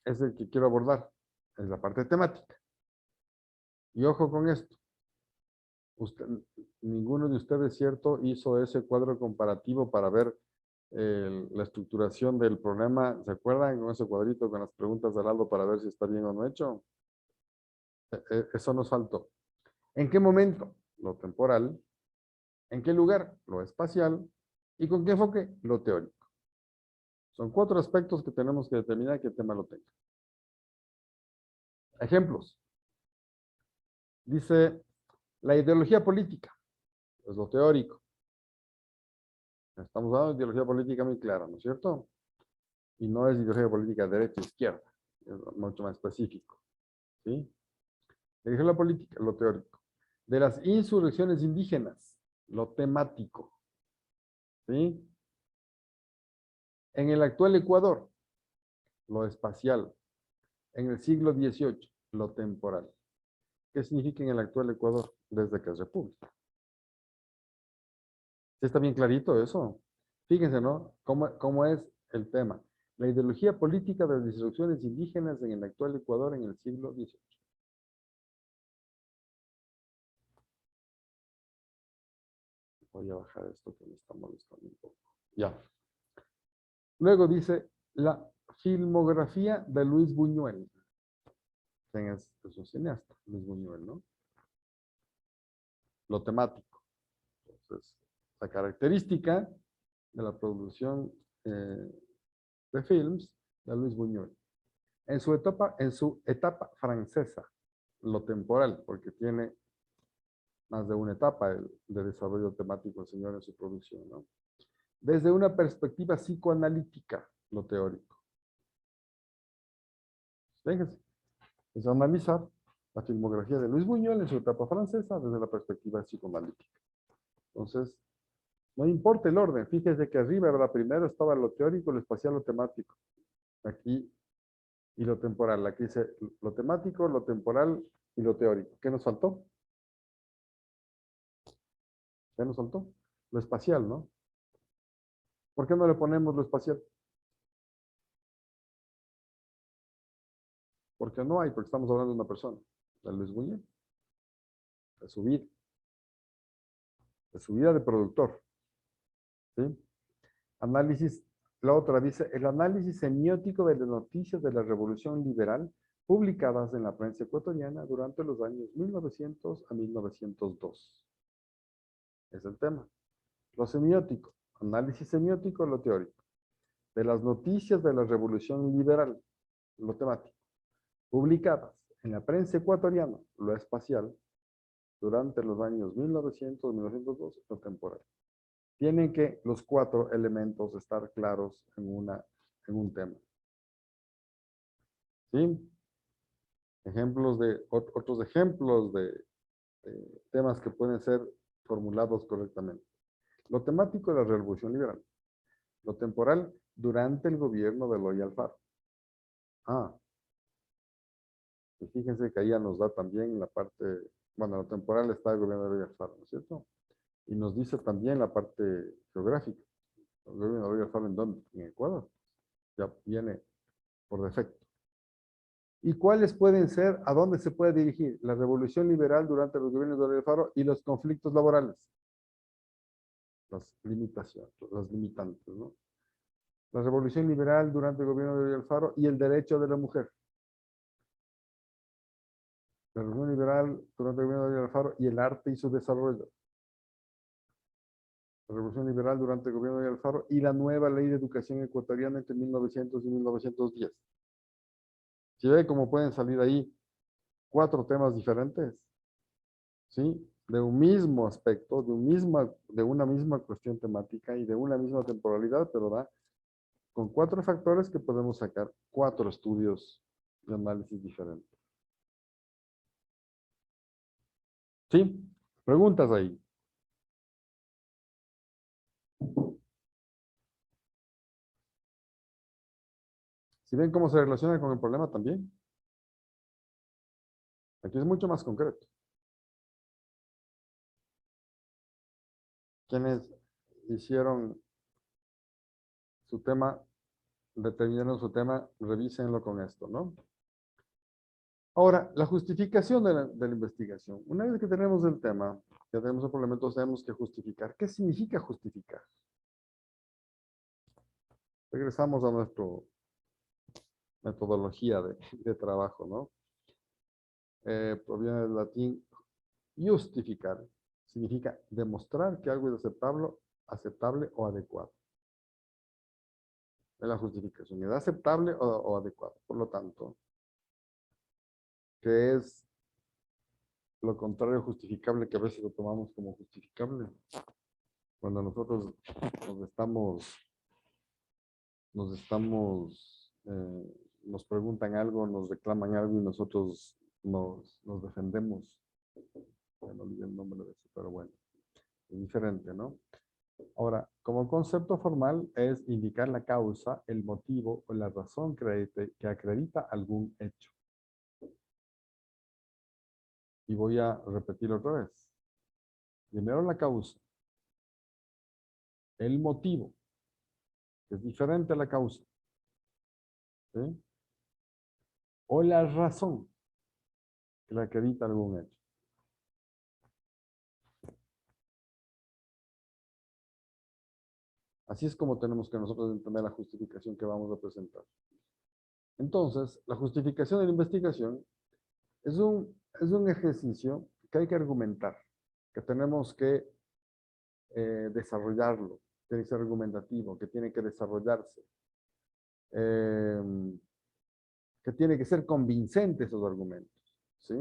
es el que quiero abordar? Es la parte temática. Y ojo con esto. Ninguno de ustedes, ¿cierto?, hizo ese cuadro comparativo para ver la estructuración del problema. ¿Se acuerdan con ese cuadrito con las preguntas de al lado para ver si está bien o no hecho? Eso nos faltó. ¿En qué momento? Lo temporal. ¿En qué lugar? Lo espacial. ¿Y con qué enfoque? Lo teórico. Son 4 aspectos que tenemos que determinar que el tema lo tenga. Ejemplos. Dice, la ideología política. Es lo teórico. Estamos hablando de ideología política muy clara, ¿no es cierto? Y no es ideología política derecha-izquierda. Es mucho más específico. ¿Sí? Ideología política, lo teórico. De las insurrecciones indígenas, lo temático. ¿Sí? En el actual Ecuador, lo espacial. En el siglo XVIII, lo temporal. ¿qué significa en el actual Ecuador desde que es república? ¿Sí está bien clarito eso? Fíjense, ¿no? ¿Cómo es el tema? La ideología política de las instrucciones indígenas en el actual Ecuador en el siglo XVIII. Voy a bajar esto que me está molestando un poco. Ya. Luego dice la filmografía de Luis Buñuel. ¿Quién es un cineasta? Luis Buñuel, ¿no? Lo temático. Entonces, la característica de la producción de films de Luis Buñuel. En su etapa francesa, lo temporal, porque tiene más de una etapa de desarrollo temático el señor en su producción, ¿no? Desde una perspectiva psicoanalítica, lo teórico. Fíjense, es analizar la filmografía de Luis Buñuel en su etapa francesa desde la perspectiva psicoanalítica. Entonces, no importa el orden, fíjese que arriba, ¿verdad? Primero estaba lo teórico, lo espacial, lo temático. Aquí, y lo temporal. Aquí dice lo temático, lo temporal y lo teórico. ¿Qué nos faltó? ¿Qué nos faltó? Lo espacial, ¿no? ¿Por qué no le ponemos lo espacial? Porque no hay, porque estamos hablando de una persona, de Luis Buñuel, de su vida de productor. ¿Sí? Análisis, la otra dice, el análisis semiótico de las noticias de la Revolución Liberal publicadas en la prensa ecuatoriana durante los años 1900 a 1902. Es el tema. Lo semiótico, análisis semiótico, lo teórico. De las noticias de la Revolución Liberal, lo temático, publicadas en la prensa ecuatoriana, lo espacial, durante los años 1900-1902, lo temporal. Tienen que los 4 elementos estar claros en un tema. ¿Sí? Otros ejemplos de temas que pueden ser formulados correctamente. Lo temático de la Revolución Liberal. Lo temporal, durante el gobierno de Eloy Alfaro. Y fíjense que ahí ya nos da también la parte, bueno, lo temporal está el gobierno de Eloy Alfaro, ¿no es cierto? Y nos dice también la parte geográfica. El gobierno de Eloy Alfaro, ¿en dónde? En Ecuador. Ya viene por defecto. ¿Y cuáles pueden ser, a dónde se puede dirigir? La revolución liberal durante los gobiernos de Eloy Alfaro y los conflictos laborales. Las limitaciones, las limitantes, ¿no? La revolución liberal durante el gobierno de Eloy Alfaro y el derecho de la mujer. La revolución liberal durante el gobierno de Eloy Alfaro y el arte y su desarrollo. La revolución liberal durante el gobierno de Alfaro y la nueva ley de educación ecuatoriana entre 1900 y 1910. ¿Sí ve cómo pueden salir ahí 4 temas diferentes? ¿Sí? De un mismo aspecto, de una misma cuestión temática y de una misma temporalidad, pero da con 4 factores que podemos sacar 4 estudios de análisis diferentes. ¿Sí? Preguntas ahí. ¿Sí ven cómo se relaciona con el problema también? Aquí es mucho más concreto. Quienes hicieron su tema, determinaron su tema, revísenlo con esto, ¿no? Ahora, la justificación de la investigación. Una vez que tenemos el tema, que tenemos el problema, entonces tenemos que justificar. ¿Qué significa justificar? Regresamos a nuestra metodología de trabajo, ¿no? Proviene del latín justificar. Significa demostrar que algo es aceptable o adecuado. Es la justificación. ¿Es aceptable o adecuado? Por lo tanto, ¿qué es lo contrario justificable que a veces lo tomamos como justificable? Cuando nosotros nos preguntan algo, nos reclaman algo y nosotros nos defendemos. No olvidé el nombre de eso, pero bueno, es diferente, ¿no? Ahora, como concepto formal es indicar la causa, el motivo o la razón que acredita algún hecho. Y voy a repetir otra vez. Primero la causa. El motivo, que es diferente a la causa. ¿Sí? O la razón que la acredita algún hecho. Así es como tenemos que nosotros entender la justificación que vamos a presentar. Entonces, la justificación de la investigación es un ejercicio que hay que argumentar, que tenemos que desarrollarlo, tiene que ser argumentativo, que tiene que desarrollarse, que tiene que ser convincente esos argumentos, ¿sí?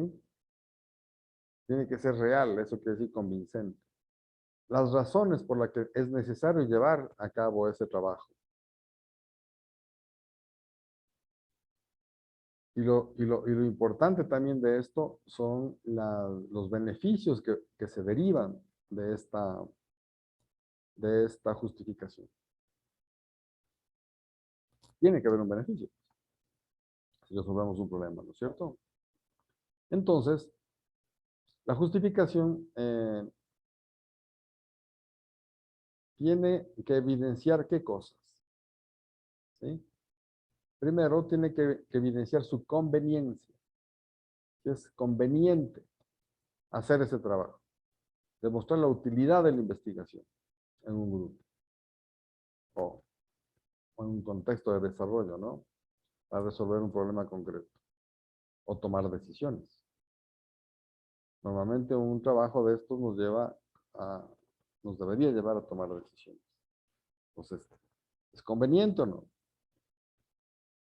Tiene que ser real, eso quiere decir convincente. Las razones por las que es necesario llevar a cabo ese trabajo. Y lo importante también de esto son los beneficios que se derivan de esta justificación. Tiene que haber un beneficio. Si resolvemos un problema, ¿no es cierto? Entonces, la justificación tiene que evidenciar qué cosas. ¿Sí? Primero, tiene que evidenciar su conveniencia. Si es conveniente hacer ese trabajo. Demostrar la utilidad de la investigación en un grupo. O en un contexto de desarrollo, ¿no? Para resolver un problema concreto. O tomar decisiones. Normalmente un trabajo de estos nos debería llevar a tomar decisiones. Entonces, ¿es conveniente o no?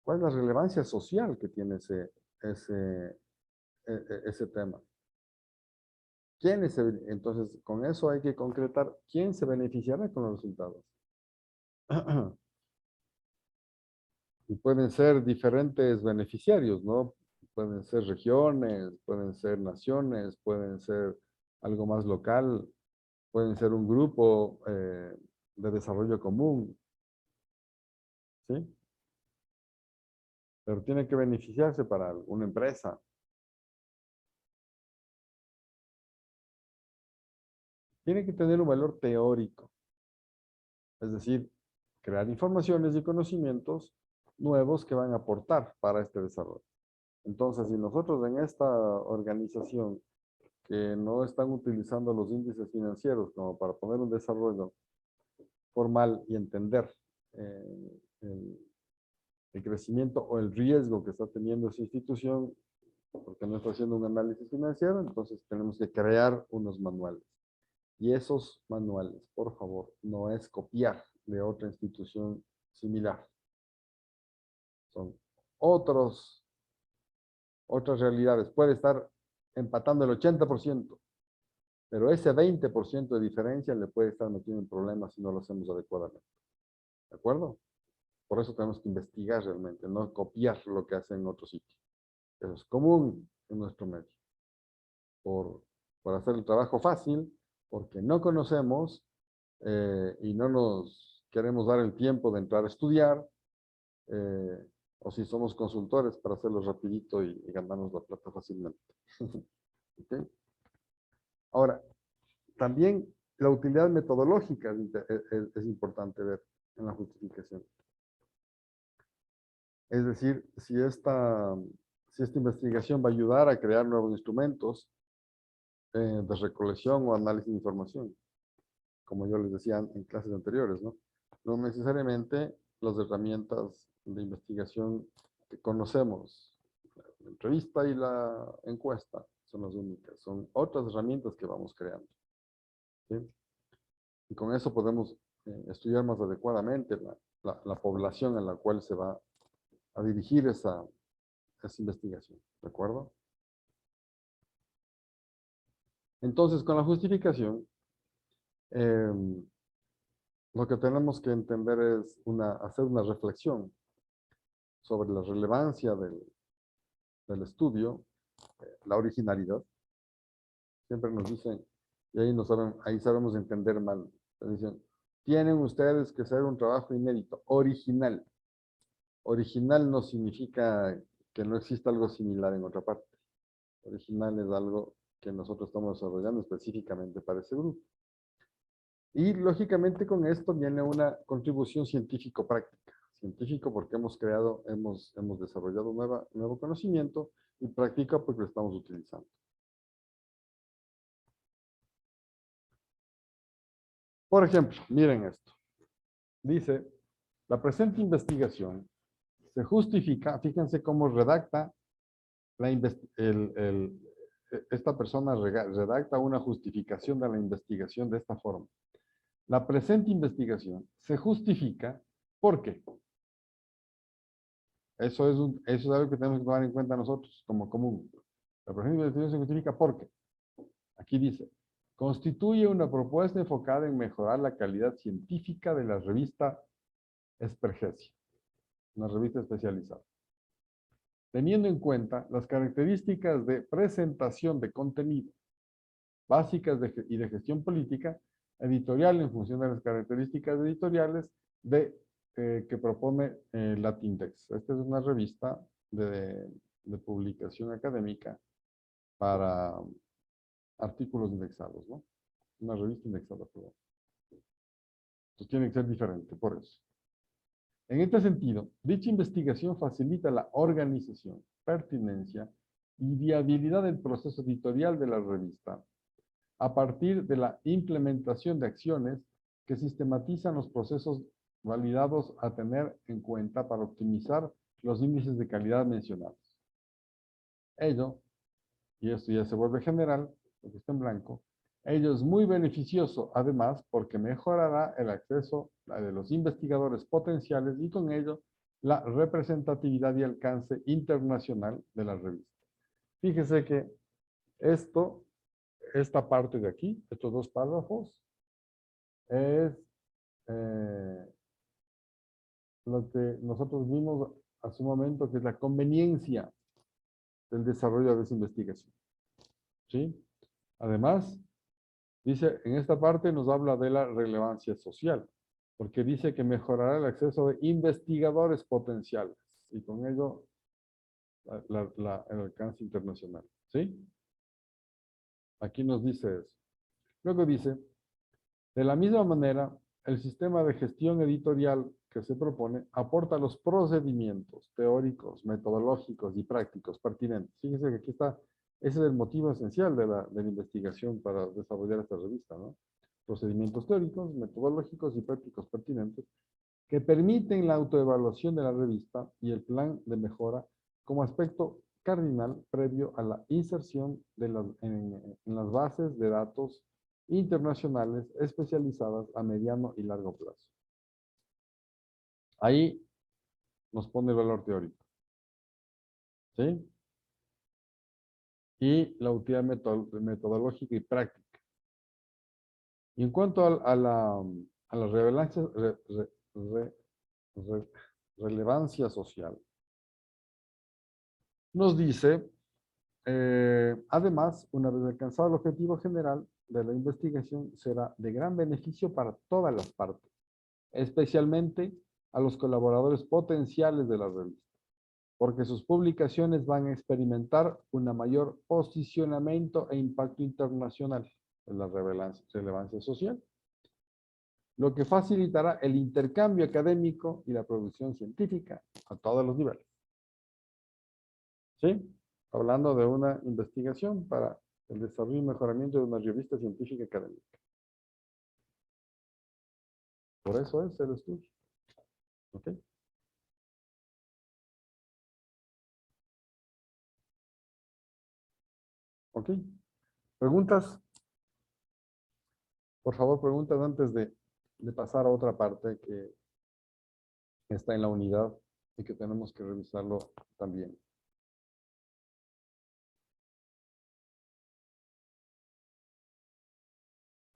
¿Cuál es la relevancia social que tiene ese tema? Entonces, con eso hay que concretar quién se beneficiará con los resultados. Y pueden ser diferentes beneficiarios, ¿no? Pueden ser regiones, pueden ser naciones, pueden ser algo más local, pueden ser un grupo de desarrollo común. ¿Sí? Pero tiene que beneficiarse para una empresa. Tiene que tener un valor teórico. Es decir, crear informaciones y conocimientos nuevos que van a aportar para este desarrollo. Entonces, si nosotros en esta organización que no están utilizando los índices financieros como para poner un desarrollo formal y entender el crecimiento o el riesgo que está teniendo esa institución, porque no está haciendo un análisis financiero, entonces tenemos que crear unos manuales. Y esos manuales, por favor, no es copiar de otra institución similar. Son otras realidades. Puede estar empatando el 80%, pero ese 20% de diferencia le puede estar metiendo en problemas si no lo hacemos adecuadamente. ¿De acuerdo? Por eso tenemos que investigar realmente, no copiar lo que hacen en otro sitio. Eso es común en nuestro medio. Por hacer el trabajo fácil, porque no conocemos y no nos queremos dar el tiempo de entrar a estudiar, o si somos consultores para hacerlo rapidito y ganarnos la plata fácilmente. ¿Okay? Ahora, también la utilidad metodológica es importante ver en la justificación. Es decir, si esta investigación va a ayudar a crear nuevos instrumentos de recolección o análisis de información, como yo les decía en clases anteriores, ¿no? No necesariamente las herramientas de investigación que conocemos, la entrevista y la encuesta, son las únicas. Son otras herramientas que vamos creando. ¿Sí? Y con eso podemos estudiar más adecuadamente la población a la cual se va a dirigir esa investigación. ¿De acuerdo? Entonces, con la justificación, lo que tenemos que entender es hacer una reflexión sobre la relevancia del estudio, la originalidad. Siempre nos dicen, y ahí sabemos entender mal, nos dicen, tienen ustedes que hacer un trabajo inédito, original. Original no significa que no exista algo similar en otra parte. Original es algo que nosotros estamos desarrollando específicamente para ese grupo. Y lógicamente con esto viene una contribución científico-práctica. Científico porque hemos desarrollado nuevo conocimiento, y práctica porque lo estamos utilizando. Por ejemplo, miren esto. Dice, la presente investigación se justifica, fíjense cómo redacta esta persona redacta una justificación de la investigación de esta forma. La presente investigación se justifica porque eso es algo que tenemos que tomar en cuenta nosotros como común. La presente investigación se justifica porque aquí dice, constituye una propuesta enfocada en mejorar la calidad científica de la revista Espergesia, una revista especializada, teniendo en cuenta las características de presentación de contenido, básicas y de gestión política, editorial en función de las características editoriales que propone Latindex. Esta es una revista de publicación académica para artículos indexados, ¿no? Una revista indexada, perdón. Entonces tiene que ser diferente, por eso. En este sentido, dicha investigación facilita la organización, pertinencia y viabilidad del proceso editorial de la revista a partir de la implementación de acciones que sistematizan los procesos validados a tener en cuenta para optimizar los índices de calidad mencionados. Ello, y esto ya se vuelve general, porque está en blanco, ello es muy beneficioso, además, porque mejorará el acceso de los investigadores potenciales y con ello la representatividad y alcance internacional de la revista. Fíjese que esta parte de aquí, estos dos párrafos, es lo que nosotros vimos hace un momento, que es la conveniencia del desarrollo de esa investigación. ¿Sí? Además, dice, en esta parte nos habla de la relevancia social, porque dice que mejorará el acceso de investigadores potenciales y con ello el alcance internacional. ¿Sí? Aquí nos dice eso. Luego dice, de la misma manera, el sistema de gestión editorial que se propone aporta los procedimientos teóricos, metodológicos y prácticos pertinentes. Fíjense que aquí está, ese es el motivo esencial de la investigación para desarrollar esta revista, ¿no? Procedimientos teóricos, metodológicos y prácticos pertinentes que permiten la autoevaluación de la revista y el plan de mejora como aspecto cardinal previo a la inserción en las bases de datos internacionales especializadas a mediano y largo plazo. Ahí nos pone el valor teórico. ¿Sí? Y la utilidad metodológica y práctica. Y en cuanto a la relevancia social, nos dice, además, una vez alcanzado el objetivo general de la investigación, será de gran beneficio para todas las partes, especialmente a los colaboradores potenciales de la revista, porque sus publicaciones van a experimentar un mayor posicionamiento e impacto internacional en la relevancia social, lo que facilitará el intercambio académico y la producción científica a todos los niveles. ¿Sí? Hablando de una investigación para el desarrollo y mejoramiento de una revista científica académica. Por eso es el estudio. ¿Ok? ¿Ok? ¿Preguntas? Por favor, preguntas antes de pasar a otra parte que está en la unidad y que tenemos que revisarlo también.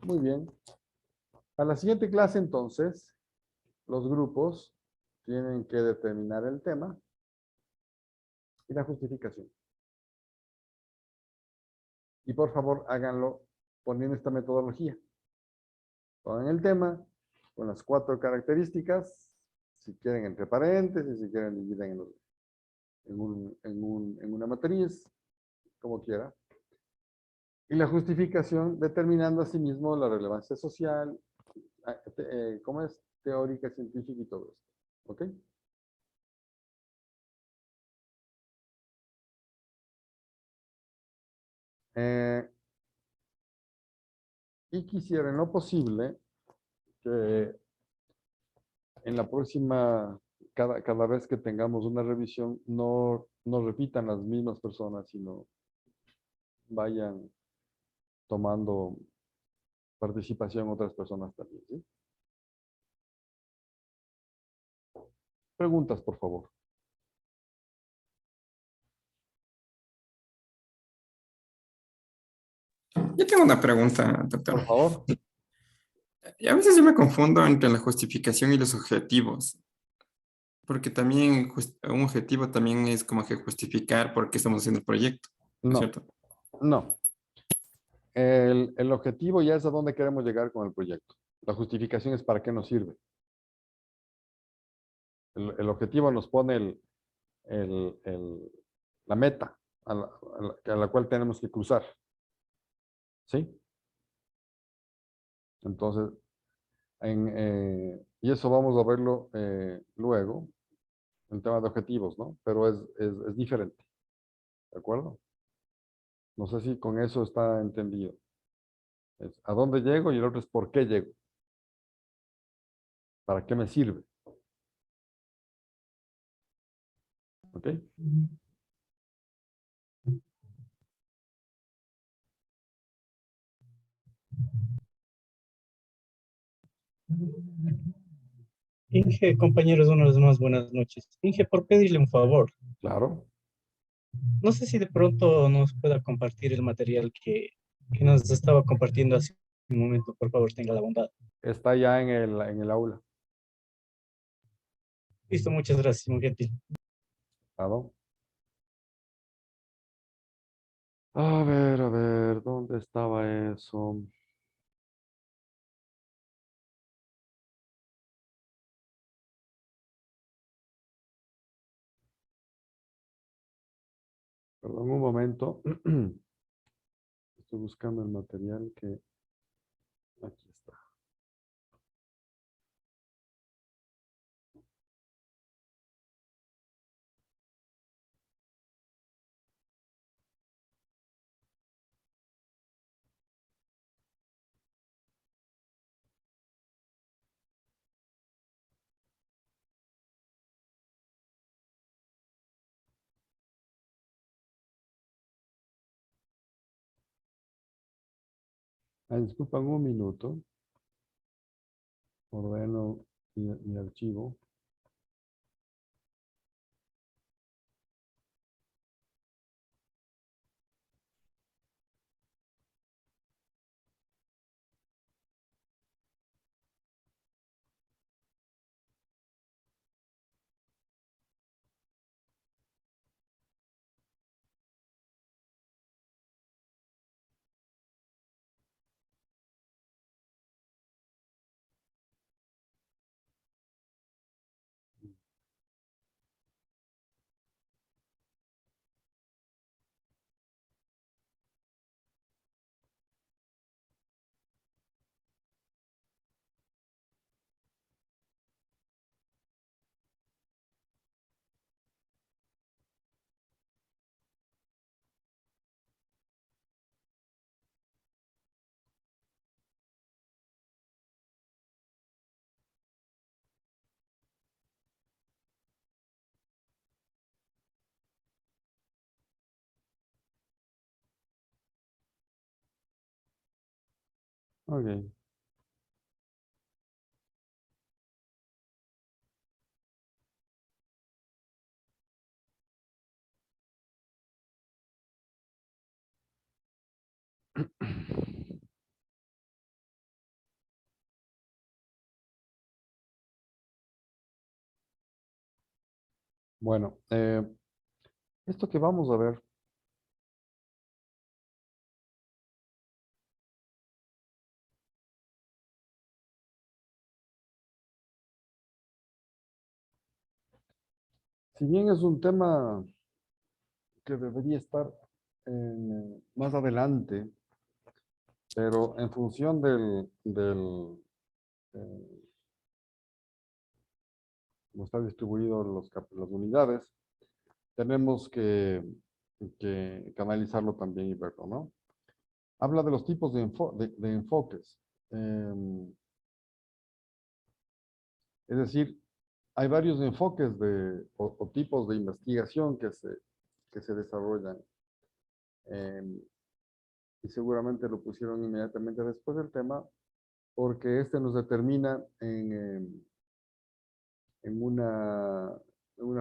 Muy bien. A la siguiente clase, entonces, los grupos tienen que determinar el tema y la justificación. Y por favor, háganlo poniendo esta metodología. Pongan el tema con las 4 características, si quieren entre paréntesis, si quieren dividen en una matriz, como quiera. Y la justificación determinando asimismo la relevancia social, cómo es teórica, científica y todo esto. ¿Ok? Eh, y quisiera en lo posible que en la próxima, cada vez que tengamos una revisión, no repitan las mismas personas, sino vayan tomando participación otras personas también. ¿Sí? Preguntas, por favor. Yo tengo una pregunta, Por doctor. favor. Y a veces yo me confundo entre la justificación y los objetivos, porque también un objetivo también es como que justificar por qué estamos haciendo el proyecto, ¿no es No, cierto? no. El objetivo ya es a dónde queremos llegar con el proyecto. La justificación es para qué nos sirve. El objetivo nos pone la meta a la cual tenemos que cruzar. ¿Sí? Entonces, y eso vamos a verlo luego, en tema de objetivos, ¿no? Pero es diferente. ¿De acuerdo? No sé si con eso está entendido. Es a dónde llego y el otro es por qué llego. ¿Para qué me sirve? ¿Ok? Inge, compañeros, una vez más, buenas noches. Inge, por pedirle un favor. Claro. No sé si de pronto nos pueda compartir el material que nos estaba compartiendo hace un momento. Por favor, tenga la bondad. Está ya en el aula. Listo, muchas gracias, muy gentil. Claro. A ver, ¿dónde estaba eso? Perdón, un momento. Estoy buscando el material que... Aquí está. Disculpan un minuto. Ordeno mi archivo. Ok. Bueno, esto que vamos a ver, si bien es un tema que debería estar más adelante, Pero en función cómo está distribuido las unidades, tenemos que analizarlo también y verlo, ¿no? Habla de los tipos de enfoques. Es decir, hay varios enfoques o tipos de investigación que se desarrollan. Y seguramente lo pusieron inmediatamente después del tema, porque este nos determina en una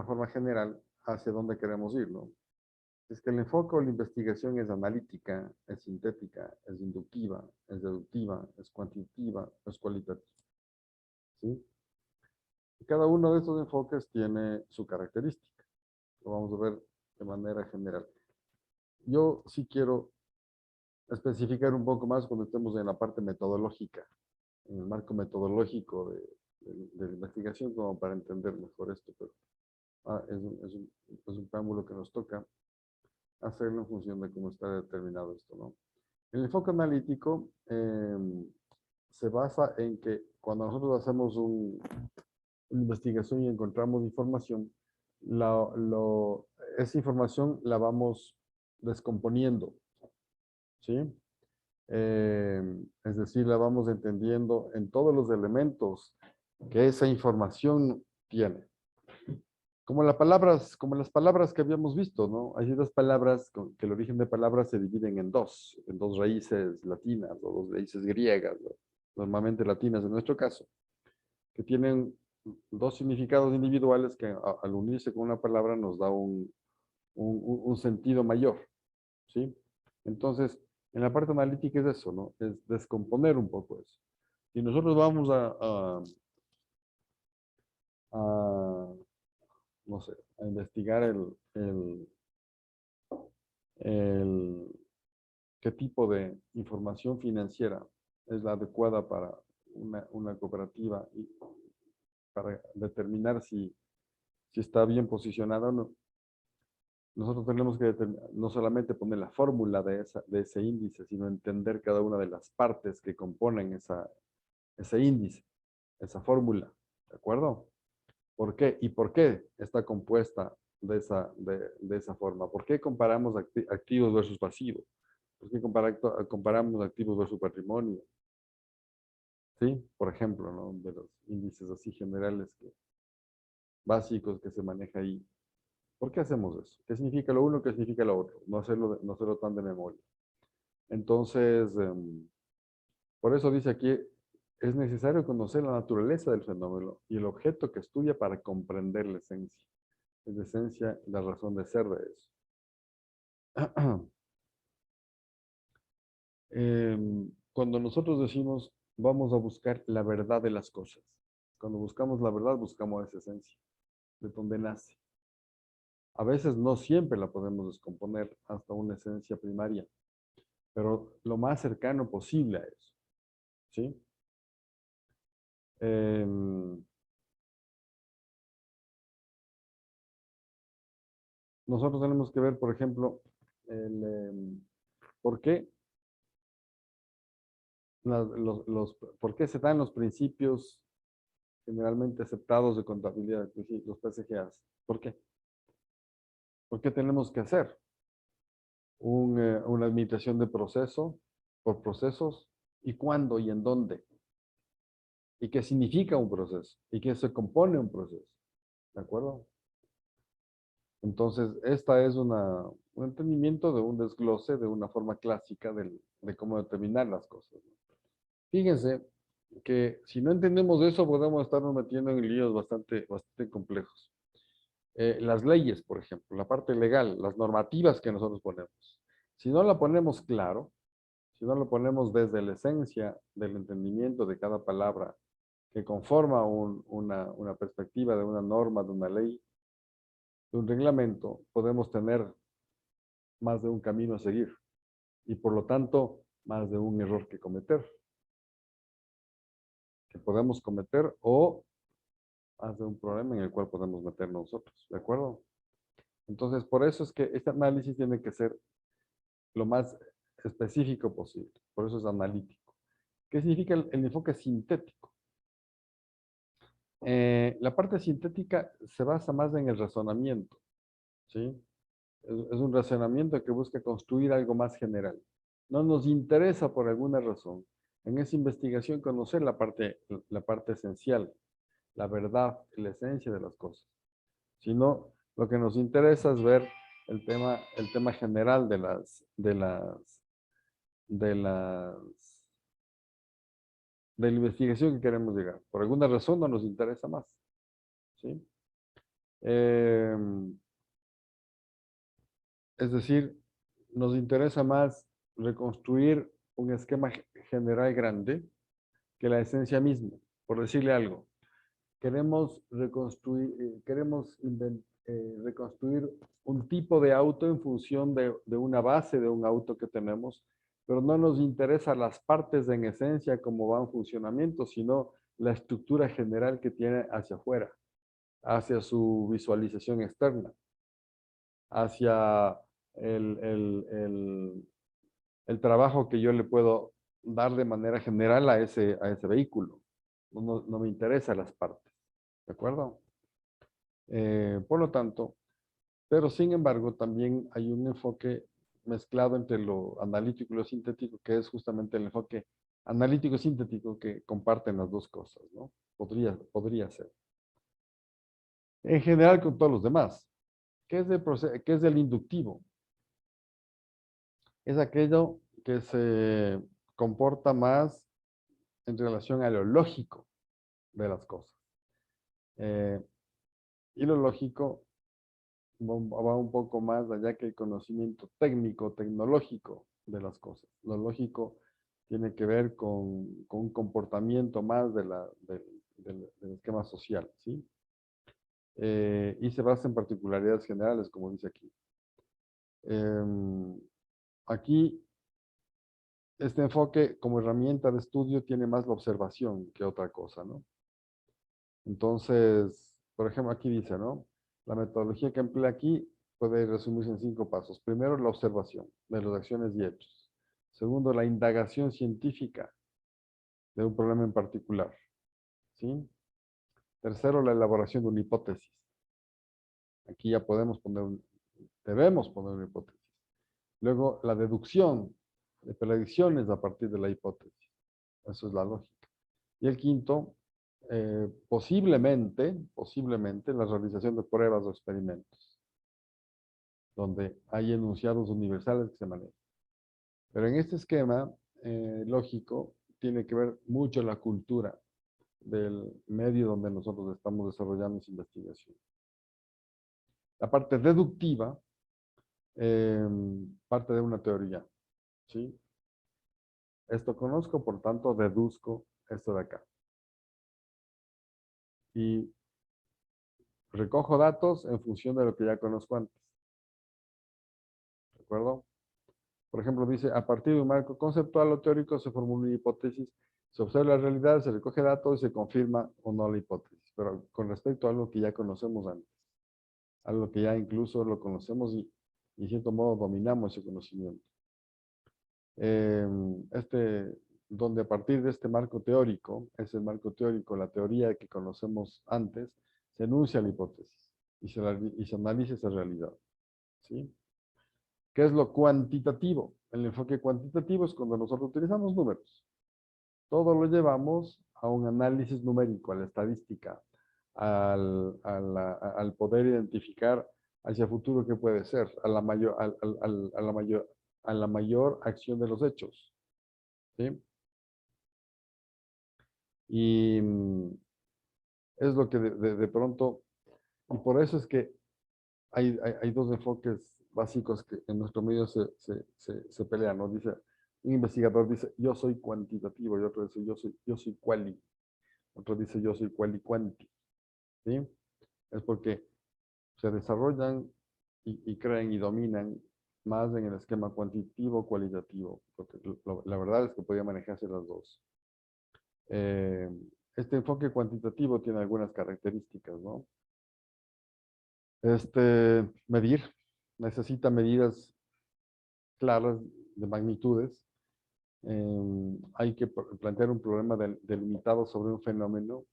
forma general hacia dónde queremos ir, ¿no? Es que el enfoque o la investigación es analítica, es sintética, es inductiva, es deductiva, es cuantitativa, es cualitativa. ¿Sí? Y cada uno de estos enfoques tiene su característica. Lo vamos a ver de manera general. Yo sí quiero especificar un poco más cuando estemos en la parte metodológica, en el marco metodológico de la investigación, como para entender mejor esto, pero es un preámbulo que nos toca hacerlo en función de cómo está determinado esto, ¿no? El enfoque analítico se basa en que cuando nosotros hacemos una investigación y encontramos información, esa información la vamos descomponiendo, ¿sí? Es decir, la vamos entendiendo en todos los elementos que esa información tiene. Como las palabras que habíamos visto, ¿no? Hay dos palabras que el origen de palabras se dividen en dos raíces latinas o dos raíces griegas, ¿no? Normalmente latinas en nuestro caso, que tienen dos significados individuales que al unirse con una palabra nos da un sentido mayor, ¿sí? Entonces, en la parte analítica es eso, ¿no? Es descomponer un poco eso. Y nosotros vamos no sé, a investigar qué tipo de información financiera es la adecuada para una cooperativa y para determinar si está bien posicionada o no. Nosotros tenemos que no solamente poner la fórmula de ese índice, sino entender cada una de las partes que componen ese índice, esa fórmula, ¿de acuerdo? ¿Por qué? ¿Y por qué está compuesta de esa forma? ¿Por qué comparamos activos versus pasivos? ¿Por qué comparamos activos versus patrimonio? ¿Sí? Por ejemplo, ¿no? De los índices así generales básicos que se maneja ahí. ¿Por qué hacemos eso? ¿Qué significa lo uno? ¿Qué significa lo otro? No hacerlo tan de memoria. Entonces, por eso dice aquí, es necesario conocer la naturaleza del fenómeno y el objeto que estudia para comprender la esencia. Es la esencia, la razón de ser de eso. Cuando nosotros decimos, vamos a buscar la verdad de las cosas. Cuando buscamos la verdad, buscamos esa esencia, de donde nace. A veces no siempre la podemos descomponer hasta una esencia primaria, pero lo más cercano posible a eso. ¿Sí? Nosotros tenemos que ver, por ejemplo, por qué por qué se dan los principios generalmente aceptados de contabilidad, los PCGAs. ¿Por qué? ¿Por qué tenemos que hacer una administración de proceso por procesos? ¿Y cuándo y en dónde? ¿Y qué significa un proceso? ¿Y qué se compone un proceso? ¿De acuerdo? Entonces, esta es un entendimiento de un desglose de una forma clásica de cómo determinar las cosas. Fíjense que si no entendemos eso, podemos estarnos metiendo en líos bastante complejos. Las leyes, por ejemplo, la parte legal, las normativas que nosotros ponemos. Si no la ponemos claro, si no lo ponemos desde la esencia del entendimiento de cada palabra que conforma una perspectiva de una norma, de una ley, de un reglamento, podemos tener más de un camino a seguir y por lo tanto más de un error que cometer. Que podemos cometer o más de un problema en el cual podemos meternos nosotros, ¿de acuerdo? Entonces, por eso es que este análisis tiene que ser lo más específico posible. Por eso es analítico. ¿Qué significa el enfoque sintético? La parte sintética se basa más en el razonamiento, ¿sí? Es un razonamiento que busca construir algo más general. No nos interesa por alguna razón en esa investigación conocer la parte esencial, la verdad, la esencia de las cosas, sino lo que nos interesa es ver el tema general de la investigación que queremos llegar. Por alguna razón no nos interesa más, ¿sí? Es decir, nos interesa más reconstruir un esquema general grande que la esencia misma. Por decirle algo, queremos reconstruir, reconstruir un tipo de auto en función de una base de un auto que tenemos, pero no nos interesa las partes en esencia, cómo va en funcionamiento, sino la estructura general que tiene hacia afuera, hacia su visualización externa, hacia el trabajo que yo le puedo dar de manera general a ese vehículo. No me interesan las partes, ¿de acuerdo? Por lo tanto, pero sin embargo también hay un enfoque mezclado entre lo analítico y lo sintético, que es justamente el enfoque analítico-sintético que comparten las dos cosas, ¿no? Podría ser. En general con todos los demás. ¿Qué es el inductivo? Es aquello que se comporta más en relación a lo lógico de las cosas. Y lo lógico va un poco más allá que el conocimiento técnico, tecnológico de las cosas. Lo lógico tiene que ver con un comportamiento más del esquema social, ¿sí? Y se basa en particularidades generales, como dice aquí. Aquí, este enfoque como herramienta de estudio tiene más la observación que otra cosa, ¿no? Entonces, por ejemplo, aquí dice, ¿no? La metodología que emplea aquí puede resumirse en 5 pasos. Primero, la observación de las acciones y hechos. Segundo, la indagación científica de un problema en particular, ¿sí? Tercero, la elaboración de una hipótesis. Aquí ya debemos poner una hipótesis. Luego, la deducción de predicciones a partir de la hipótesis. Eso es la lógica. Y el quinto, posiblemente, la realización de pruebas o experimentos, donde hay enunciados universales que se manejan. Pero en este esquema lógico, tiene que ver mucho la cultura del medio donde nosotros estamos desarrollando esa investigación. La parte deductiva parte de una teoría, ¿sí? Esto conozco, por tanto deduzco esto de acá. Y recojo datos en función de lo que ya conozco antes. ¿De acuerdo? Por ejemplo, dice, a partir de un marco conceptual o teórico se formula una hipótesis, se observa la realidad, se recoge datos y se confirma o no la hipótesis. Pero con respecto a algo que ya conocemos antes. Algo que ya incluso lo conocemos y en cierto modo dominamos ese conocimiento. Donde a partir de este marco teórico, es el marco teórico, la teoría que conocemos antes, se enuncia la hipótesis y se analiza esa realidad, ¿sí? ¿Qué es lo cuantitativo? El enfoque cuantitativo es cuando nosotros utilizamos números. Todo lo llevamos a un análisis numérico, a la estadística, al poder identificar hacia futuro qué puede ser, a la mayor acción de los hechos, ¿sí? Y es lo que de pronto, y por eso es que hay dos enfoques básicos que en nuestro medio se pelean, ¿no? Dice, un investigador dice, yo soy cuantitativo, y otro dice, yo soy quali. Otro dice, yo soy quali-quanti. ¿Sí? Es porque se desarrollan y creen y dominan más en el esquema cuantitativo cualitativo. Porque la verdad es que podía manejarse las dos. Este enfoque cuantitativo tiene algunas características, ¿no? Medir. Necesita medidas claras de magnitudes, hay que plantear un problema delimitado sobre un fenómeno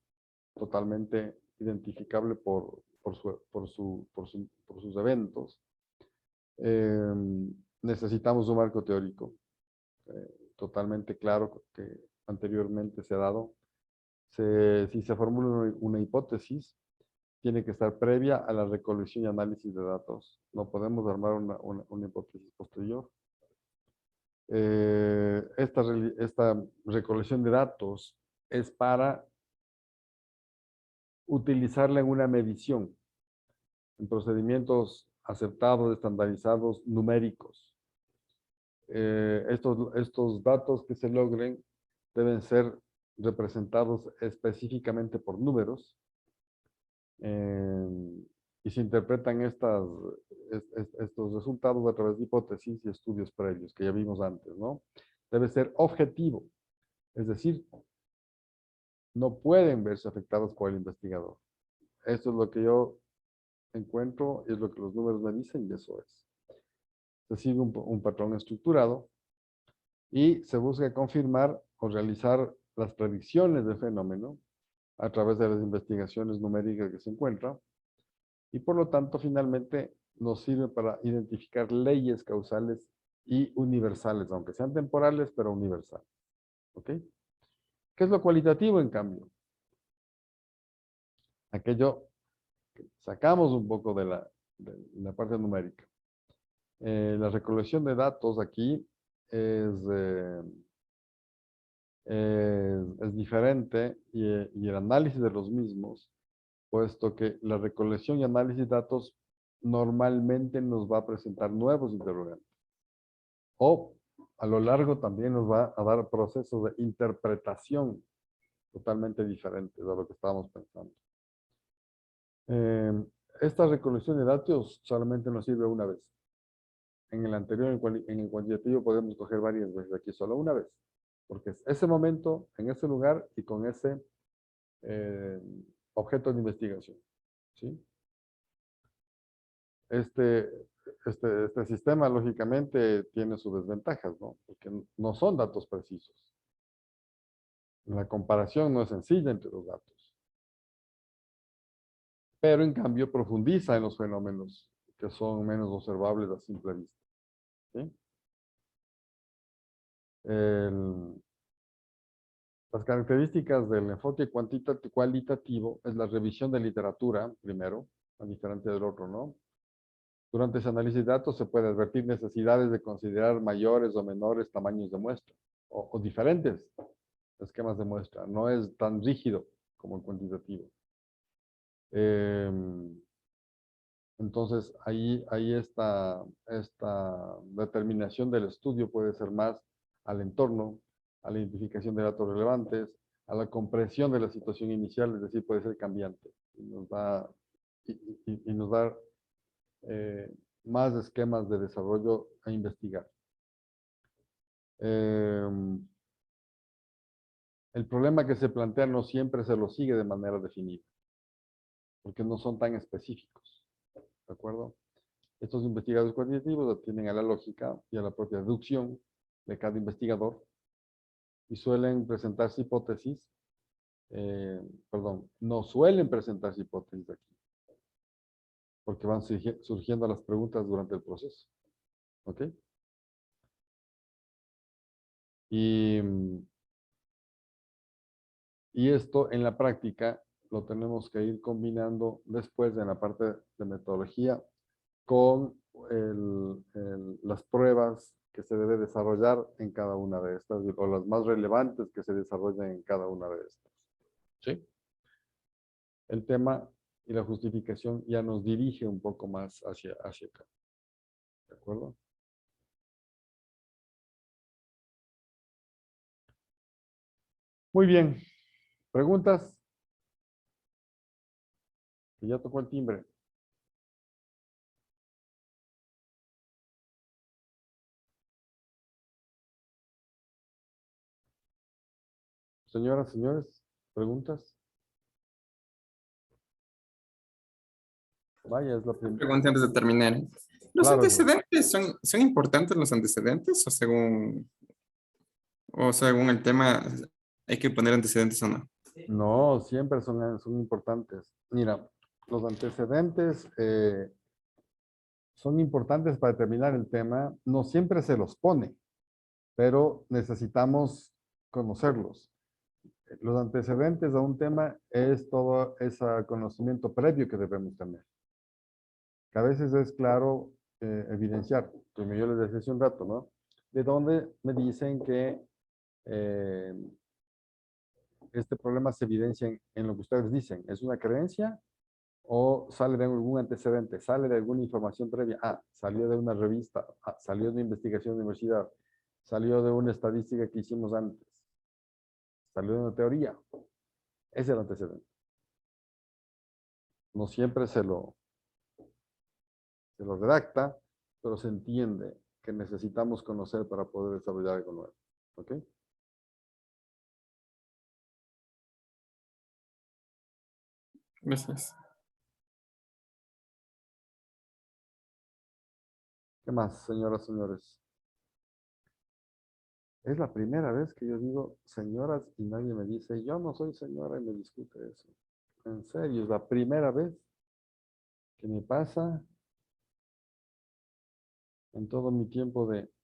totalmente identificable por sus eventos. Necesitamos un marco teórico totalmente claro que anteriormente se ha dado. Si se formula una hipótesis, tiene que estar previa a la recolección y análisis de datos. No podemos armar una hipótesis posterior. Esta recolección de datos es para utilizarla en una medición, en procedimientos aceptados, estandarizados, numéricos. Estos datos que se logren deben ser representados específicamente por números y se interpretan estos resultados a través de hipótesis y estudios previos que ya vimos antes, ¿no? Debe ser objetivo, es decir, no pueden verse afectados por el investigador. Esto es lo que yo encuentro, es lo que los números me dicen y eso es. Se sigue un patrón estructurado y se busca confirmar o realizar las predicciones del fenómeno a través de las investigaciones numéricas que se encuentran y por lo tanto finalmente nos sirve para identificar leyes causales y universales, aunque sean temporales, pero universales. ¿Ok? ¿Qué es lo cualitativo en cambio? Aquello que sacamos un poco de la parte numérica. La recolección de datos aquí es diferente y el análisis de los mismos, puesto que la recolección y análisis de datos normalmente nos va a presentar nuevos interrogantes. O a lo largo también nos va a dar procesos de interpretación totalmente diferentes a lo que estábamos pensando. Esta recolección de datos solamente nos sirve una vez. En el anterior, en el cuantitativo, podemos coger varias veces. Aquí solo una vez. Porque es ese momento, en ese lugar y con ese objeto de investigación. ¿Sí? Este sistema, lógicamente, tiene sus desventajas, ¿no? Porque no son datos precisos. La comparación no es sencilla entre los datos. Pero, en cambio, profundiza en los fenómenos que son menos observables a simple vista. ¿Sí? Las características del enfoque cualitativo es la revisión de literatura, primero, a diferencia del otro, ¿no? Durante ese análisis de datos se puede advertir necesidades de considerar mayores o menores tamaños de muestra, o diferentes esquemas de muestra. No es tan rígido como el cuantitativo. Entonces, ahí esta determinación del estudio puede ser más al entorno, a la identificación de datos relevantes, a la comprensión de la situación inicial, es decir, puede ser cambiante. Y nos da más esquemas de desarrollo a investigar. El problema que se plantea no siempre se lo sigue de manera definida, porque no son tan específicos. ¿De acuerdo? Estos investigadores cuantitativos atienden a la lógica y a la propia deducción de cada investigador y suelen presentarse hipótesis, no suelen presentarse hipótesis aquí, porque van surgiendo las preguntas durante el proceso. ¿Ok? Y esto en la práctica lo tenemos que ir combinando después en la parte de metodología con las pruebas que se debe desarrollar en cada una de estas, o las más relevantes que se desarrollan en cada una de estas. ¿Sí? El tema y la justificación ya nos dirige un poco más hacia acá. ¿De acuerdo? Muy bien. ¿Preguntas? Que ya tocó el timbre. Señoras, señores, ¿preguntas? Vaya, es la primera. Pregunta antes de terminar. ¿Los Claro, antecedentes son importantes los antecedentes o según el tema hay que poner antecedentes o no? no, siempre son importantes. Mira, los antecedentes son importantes para determinar el tema. No siempre se los pone, pero necesitamos conocerlos. Los antecedentes a un tema es todo ese conocimiento previo que debemos tener. Que a veces es claro evidenciar, como yo les decía hace un rato, ¿no? De dónde me dicen que este problema se evidencia en lo que ustedes dicen. ¿Es una creencia o sale de algún antecedente? ¿Sale de alguna información previa? Ah, salió de una revista, salió de una investigación de universidad, salió de una estadística que hicimos antes, salió de una teoría. Ese es el antecedente. No siempre se lo redacta, pero se entiende que necesitamos conocer para poder desarrollar algo nuevo. ¿Ok? Gracias. ¿Qué más, señoras, señores? Es la primera vez que yo digo señoras y nadie me dice, yo no soy señora y me discute eso. En serio, es la primera vez que me pasa en todo mi tiempo de